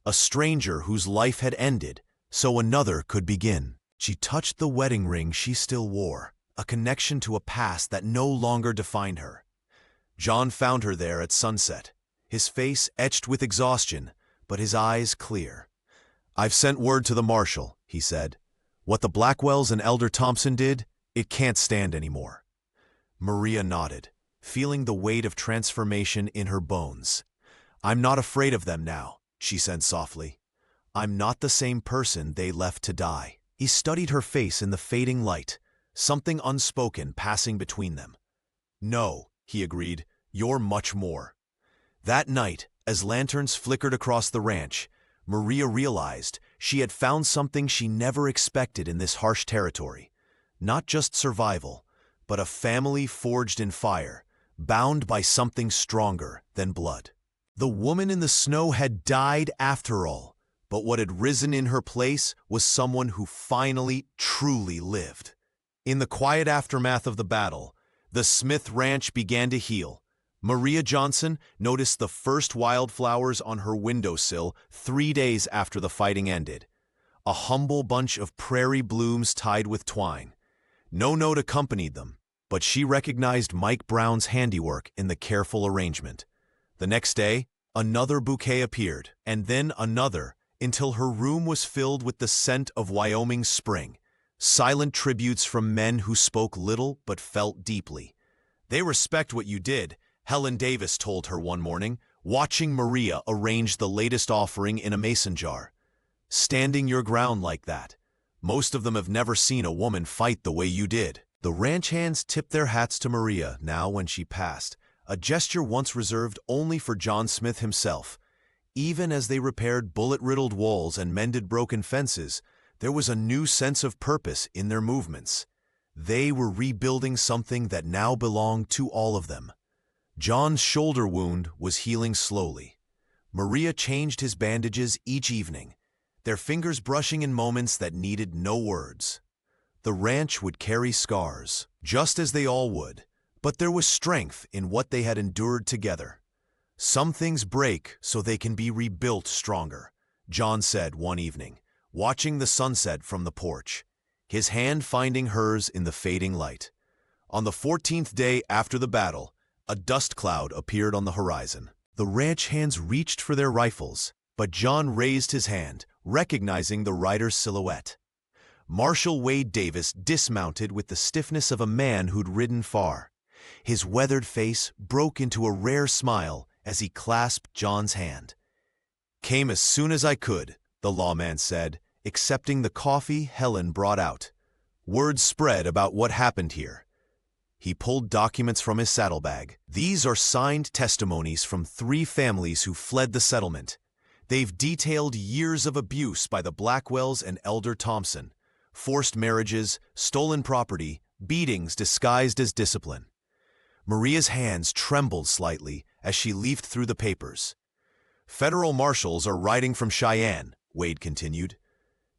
a stranger whose life had ended so another could begin. She touched the wedding ring she still wore, a connection to a past that no longer defined her. John found her there at sunset, his face etched with exhaustion, but his eyes clear. "I've sent word to the marshal," he said. "What the Blackwells and Elder Thompson did, it can't stand anymore." Maria nodded, feeling the weight of transformation in her bones. "I'm not afraid of them now," she said softly. "I'm not the same person they left to die." He studied her face in the fading light, something unspoken passing between them. "No," he agreed, "you're much more." That night, as lanterns flickered across the ranch, Maria realized she had found something she never expected in this harsh territory. Not just survival, but a family forged in fire, bound by something stronger than blood. The woman in the snow had died after all, but what had risen in her place was someone who finally, truly lived. In the quiet aftermath of the battle, the Smith Ranch began to heal. Maria Johnson noticed the first wildflowers on her windowsill 3 days after the fighting ended. A humble bunch of prairie blooms tied with twine. No note accompanied them, but she recognized Mike Brown's handiwork in the careful arrangement. The next day, another bouquet appeared, and then another, until her room was filled with the scent of Wyoming spring, silent tributes from men who spoke little but felt deeply. "They respect what you did," Helen Davis told her one morning, watching Maria arrange the latest offering in a mason jar. "Standing your ground like that. Most of them have never seen a woman fight the way you did." The ranch hands tipped their hats to Maria now when she passed, a gesture once reserved only for John Smith himself. Even as they repaired bullet-riddled walls and mended broken fences, there was a new sense of purpose in their movements. They were rebuilding something that now belonged to all of them. John's shoulder wound was healing slowly. Maria changed his bandages each evening, their fingers brushing in moments that needed no words. The ranch would carry scars, just as they all would, but there was strength in what they had endured together. "Some things break so they can be rebuilt stronger," John said one evening, watching the sunset from the porch, his hand finding hers in the fading light. On the 14th day after the battle, a dust cloud appeared on the horizon. The ranch hands reached for their rifles, but John raised his hand, recognizing the rider's silhouette. Marshal Wade Davis dismounted with the stiffness of a man who'd ridden far. His weathered face broke into a rare smile as he clasped John's hand. "Came as soon as I could," the lawman said, accepting the coffee Helen brought out. "Word spread about what happened here." He pulled documents from his saddlebag. "These are signed testimonies from 3 families who fled the settlement. They've detailed years of abuse by the Blackwells and Elder Thompson. Forced marriages, stolen property, beatings disguised as discipline." Maria's hands trembled slightly as she leafed through the papers. "Federal marshals are riding from Cheyenne," Wade continued.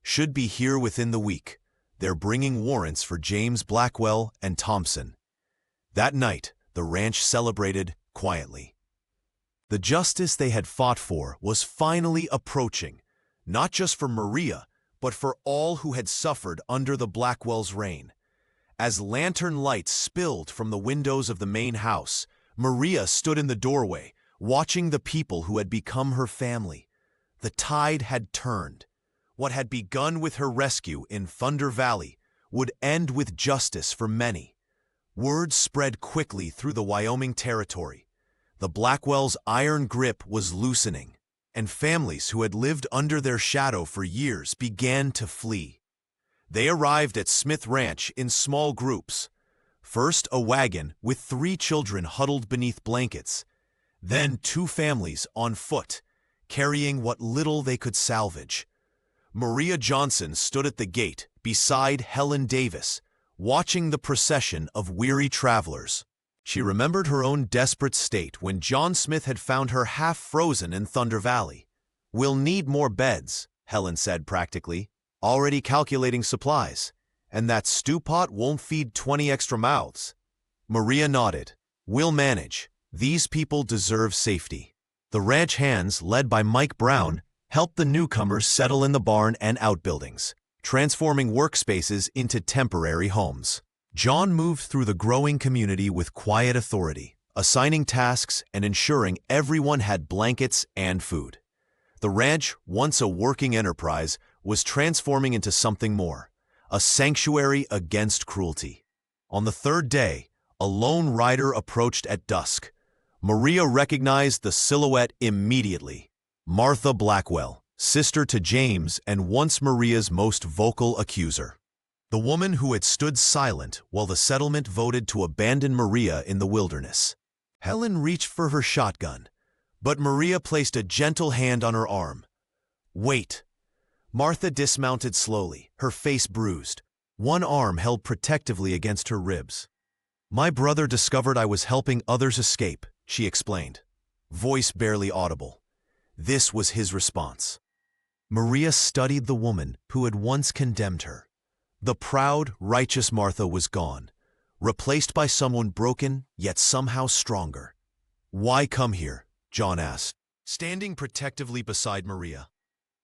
"Should be here within the week. They're bringing warrants for James Blackwell and Thompson." That night, the ranch celebrated quietly. The justice they had fought for was finally approaching, not just for Maria, but for all who had suffered under the Blackwells' reign. As lantern lights spilled from the windows of the main house, Maria stood in the doorway, watching the people who had become her family. The tide had turned. What had begun with her rescue in Thunder Valley would end with justice for many. Word spread quickly through the Wyoming Territory. The Blackwells' iron grip was loosening, and families who had lived under their shadow for years began to flee. They arrived at Smith Ranch in small groups. First, a wagon with 3 children huddled beneath blankets. Then 2 families on foot, carrying what little they could salvage. Maria Johnson stood at the gate beside Helen Davis, watching the procession of weary travelers. She remembered her own desperate state when John Smith had found her half frozen in Thunder Valley. "We'll need more beds," Helen said practically, already calculating supplies, "and that stew pot won't feed 20 extra mouths." Maria nodded. "We'll manage. These people deserve safety." The ranch hands, led by Mike Brown, helped the newcomers settle in the barn and outbuildings, transforming workspaces into temporary homes. John moved through the growing community with quiet authority, assigning tasks and ensuring everyone had blankets and food. The ranch, once a working enterprise, was transforming into something more, a sanctuary against cruelty. On the 3rd day, a lone rider approached at dusk. Maria recognized the silhouette immediately. Martha Blackwell, sister to James and once Maria's most vocal accuser. The woman who had stood silent while the settlement voted to abandon Maria in the wilderness. Helen reached for her shotgun, but Maria placed a gentle hand on her arm. "Wait." Martha dismounted slowly, her face bruised, one arm held protectively against her ribs. "My brother discovered I was helping others escape," she explained, voice barely audible. This was his response. Maria studied the woman who had once condemned her. The proud, righteous Martha was gone, replaced by someone broken yet somehow stronger. "Why come here?" John asked, standing protectively beside Maria.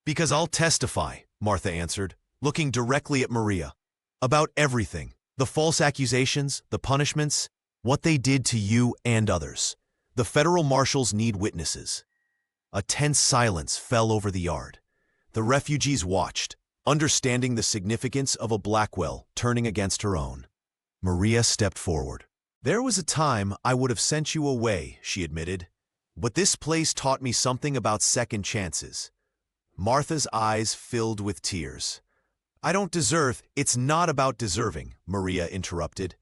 "Because I'll testify," Martha answered, looking directly at Maria. "About everything, the false accusations, the punishments, what they did to you and others. The federal marshals need witnesses." A tense silence fell over the yard. The refugees watched, understanding the significance of a Blackwell turning against her own. Maria stepped forward. "There was a time I would have sent you away," she admitted. "But this place taught me something about second chances." Martha's eyes filled with tears. "I don't deserve." "It's not about deserving," Maria interrupted.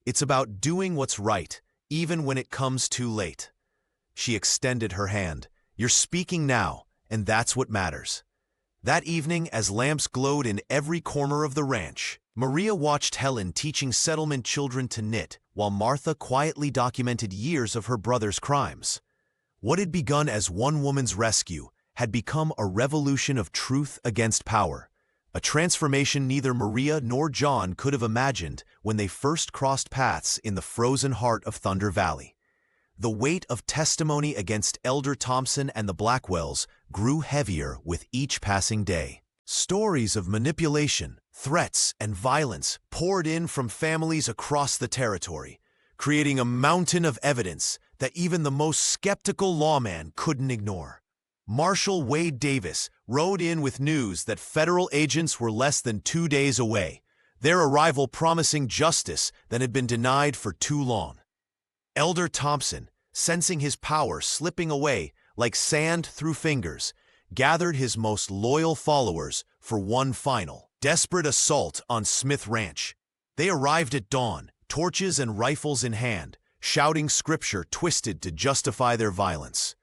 "It's about doing what's right, even when it comes too late." She extended her hand. "You're speaking now, and that's what matters." That evening, as lamps glowed in every corner of the ranch, Maria watched Helen teaching settlement children to knit, while Martha quietly documented years of her brother's crimes. What had begun as one woman's rescue had become a revolution of truth against power, a transformation neither Maria nor John could have imagined when they first crossed paths in the frozen heart of Thunder Valley. The weight of testimony against Elder Thompson and the Blackwells grew heavier with each passing day. Stories of manipulation, threats, and violence poured in from families across the territory, creating a mountain of evidence that even the most skeptical lawman couldn't ignore. Marshal Wade Davis rode in with news that federal agents were less than 2 days away, their arrival promising justice that had been denied for too long. Elder Thompson, sensing his power slipping away like sand through fingers, gathered his most loyal followers for one final, desperate assault on Smith Ranch. They arrived at dawn, torches and rifles in hand, shouting scripture twisted to justify their violence.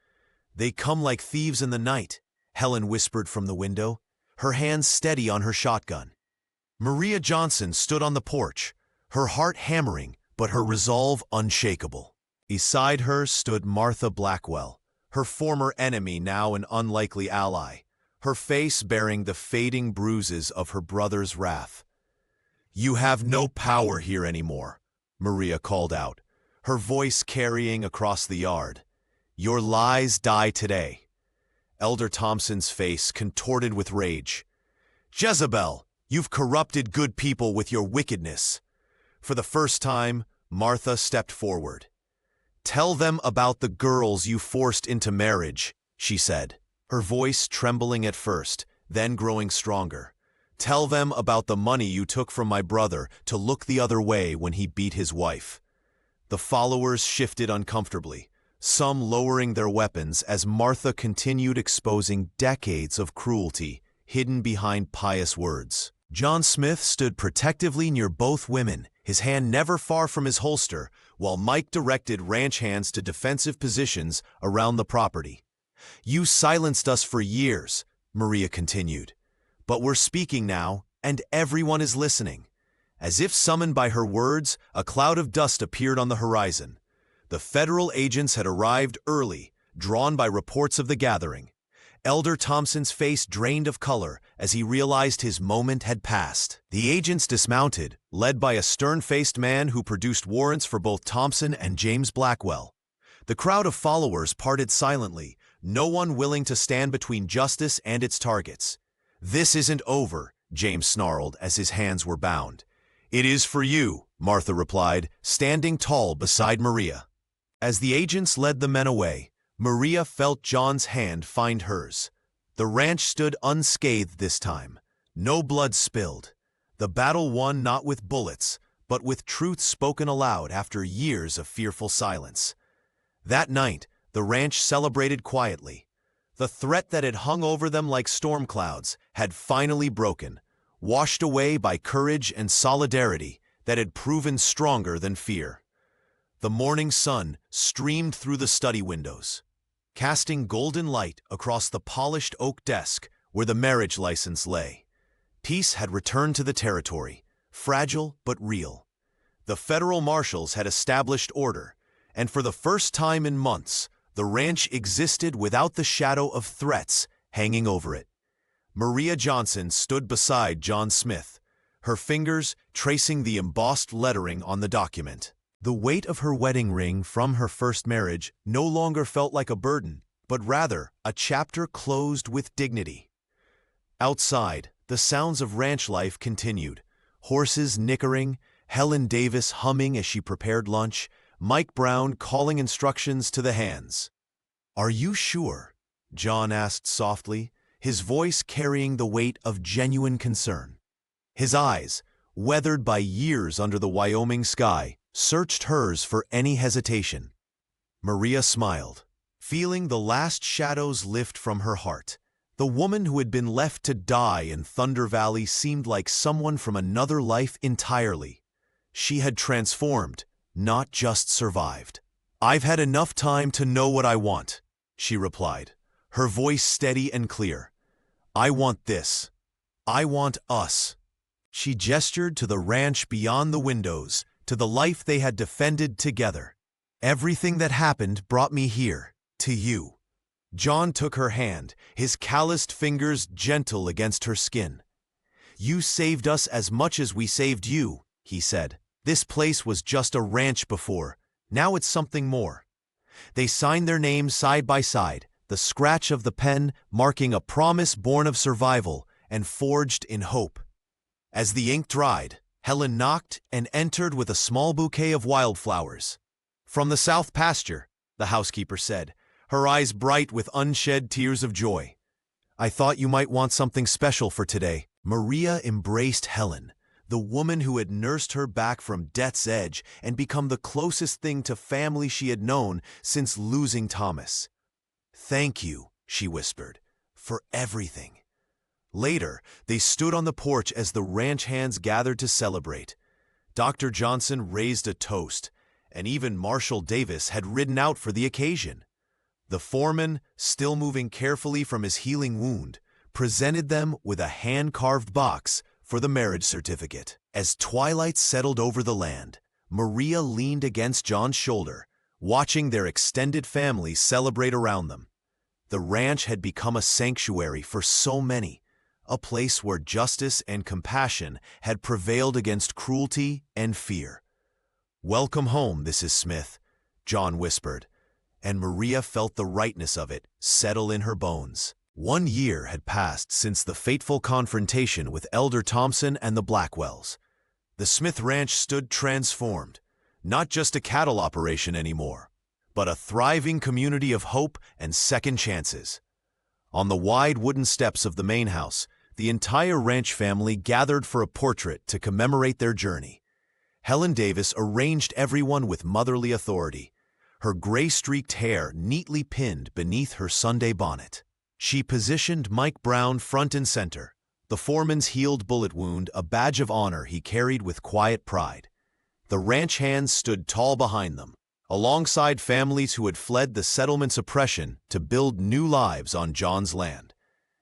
"They come like thieves in the night," Helen whispered from the window, her hands steady on her shotgun. Maria Johnson stood on the porch, her heart hammering but her resolve unshakable. Beside her stood Martha Blackwell, her former enemy now an unlikely ally, her face bearing the fading bruises of her brother's wrath. "You have no power here anymore," Maria called out, her voice carrying across the yard. "Your lies die today." Elder Thompson's face contorted with rage. "Jezebel, you've corrupted good people with your wickedness." For the first time, Martha stepped forward. "Tell them about the girls you forced into marriage," she said, her voice trembling at first, then growing stronger. "Tell them about the money you took from my brother to look the other way when he beat his wife." The followers shifted uncomfortably, some lowering their weapons as Martha continued exposing decades of cruelty hidden behind pious words. John Smith stood protectively near both women, his hand never far from his holster, while Mike directed ranch hands to defensive positions around the property. "You silenced us for years," Maria continued, "but we're speaking now, and everyone is listening." As if summoned by her words, a cloud of dust appeared on the horizon. The federal agents had arrived early, drawn by reports of the gathering. Elder Thompson's face drained of color as he realized his moment had passed. The agents dismounted, led by a stern-faced man who produced warrants for both Thompson and James Blackwell. The crowd of followers parted silently, no one willing to stand between justice and its targets. "This isn't over," James snarled as his hands were bound. "It is for you," Martha replied, standing tall beside Maria. As the agents led the men away, Maria felt John's hand find hers. The ranch stood unscathed this time. No blood spilled. The battle won not with bullets, but with truth spoken aloud after years of fearful silence. That night, the ranch celebrated quietly. The threat that had hung over them like storm clouds had finally broken, washed away by courage and solidarity that had proven stronger than fear. The morning sun streamed through the study windows, casting golden light across the polished oak desk where the marriage license lay. Peace had returned to the territory, fragile but real. The federal marshals had established order, and for the first time in months, the ranch existed without the shadow of threats hanging over it. Maria Johnson stood beside John Smith, her fingers tracing the embossed lettering on the document. The weight of her wedding ring from her first marriage no longer felt like a burden, but rather a chapter closed with dignity. Outside, the sounds of ranch life continued, horses nickering, Helen Davis humming as she prepared lunch, Mike Brown calling instructions to the hands. "Are you sure?" John asked softly, his voice carrying the weight of genuine concern. His eyes, weathered by years under the Wyoming sky, searched hers for any hesitation. Maria smiled, feeling the last shadows lift from her heart. The woman who had been left to die in Thunder Valley seemed like someone from another life entirely. She had transformed, not just survived. "I've had enough time to know what I want," she replied, her voice steady and clear. "I want this. I want us." She gestured to the ranch beyond the windows, to the life they had defended together. "Everything that happened brought me here, to you." John took her hand, his calloused fingers gentle against her skin. "You saved us as much as we saved you," he said. "This place was just a ranch before. Now it's something more." They signed their names side by side, the scratch of the pen marking a promise born of survival and forged in hope. As the ink dried, Helen knocked and entered with a small bouquet of wildflowers. "From the south pasture," the housekeeper said, her eyes bright with unshed tears of joy. "I thought you might want something special for today." Maria embraced Helen, the woman who had nursed her back from death's edge and become the closest thing to family she had known since losing Thomas. "Thank you," she whispered, "for everything." Later, they stood on the porch as the ranch hands gathered to celebrate. Dr. Johnson raised a toast, and even Marshal Davis had ridden out for the occasion. The foreman, still moving carefully from his healing wound, presented them with a hand-carved box for the marriage certificate. As twilight settled over the land, Maria leaned against John's shoulder, watching their extended family celebrate around them. The ranch had become a sanctuary for so many, a place where justice and compassion had prevailed against cruelty and fear. "Welcome home, Mrs. Smith," John whispered, and Maria felt the rightness of it settle in her bones. 1 year had passed since the fateful confrontation with Elder Thompson and the Blackwells. The Smith Ranch stood transformed, not just a cattle operation anymore, but a thriving community of hope and second chances. On the wide wooden steps of the main house, the entire ranch family gathered for a portrait to commemorate their journey. Helen Davis arranged everyone with motherly authority, her gray-streaked hair neatly pinned beneath her Sunday bonnet. She positioned Mike Brown front and center, the foreman's healed bullet wound a badge of honor he carried with quiet pride. The ranch hands stood tall behind them, alongside families who had fled the settlement's oppression to build new lives on John's land.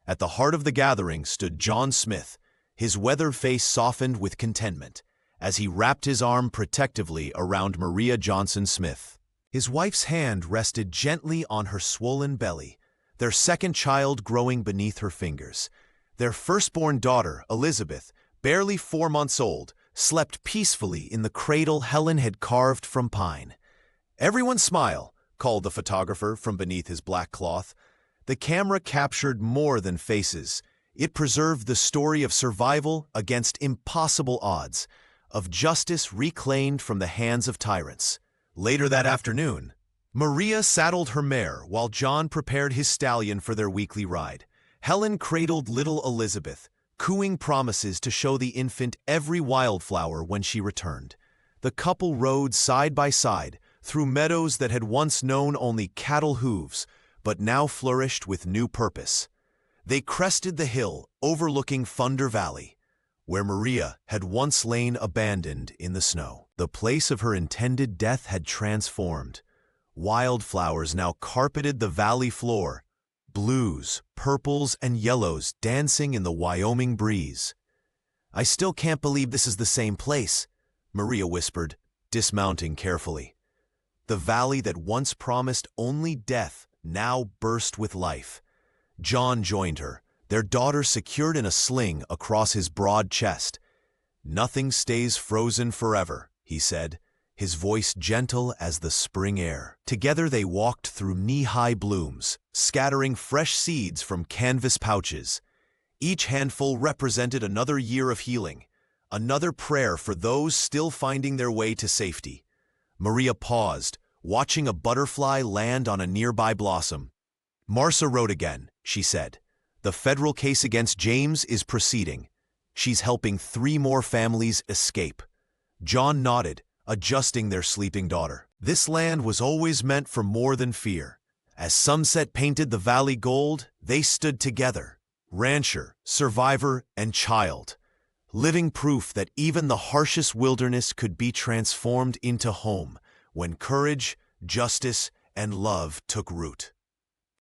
At the heart of the gathering stood John Smith, his weathered face softened with contentment, as he wrapped his arm protectively around Maria Johnson Smith. His wife's hand rested gently on her swollen belly, their second child growing beneath her fingers. Their firstborn daughter, Elizabeth, barely 4 months old, slept peacefully in the cradle Helen had carved from pine. "Everyone smile," called the photographer from beneath his black cloth. The camera captured more than faces. It preserved the story of survival against impossible odds, of justice reclaimed from the hands of tyrants. Later that afternoon, Maria saddled her mare while John prepared his stallion for their weekly ride. Helen cradled little Elizabeth, cooing promises to show the infant every wildflower when she returned. The couple rode side by side through meadows that had once known only cattle hooves, but now flourished with new purpose. They crested the hill overlooking Thunder Valley, where Maria had once lain abandoned in the snow. The place of her intended death had transformed. Wildflowers now carpeted the valley floor, blues, purples, and yellows dancing in the Wyoming breeze. "I still can't believe this is the same place," Maria whispered, dismounting carefully. The valley that once promised only death now burst with life. John joined her, their daughter secured in a sling across his broad chest. "Nothing stays frozen forever," he said, his voice gentle as the spring air. Together they walked through knee-high blooms, scattering fresh seeds from canvas pouches. Each handful represented another year of healing, another prayer for those still finding their way to safety. Maria paused, watching a butterfly land on a nearby blossom. "Marcia wrote again," she said. "The federal case against James is proceeding. She's helping 3 more families escape." John nodded, adjusting their sleeping daughter. This land was always meant for more than fear. As sunset painted the valley gold, they stood together, rancher, survivor, and child, living proof that even the harshest wilderness could be transformed into home when courage, justice, and love took root.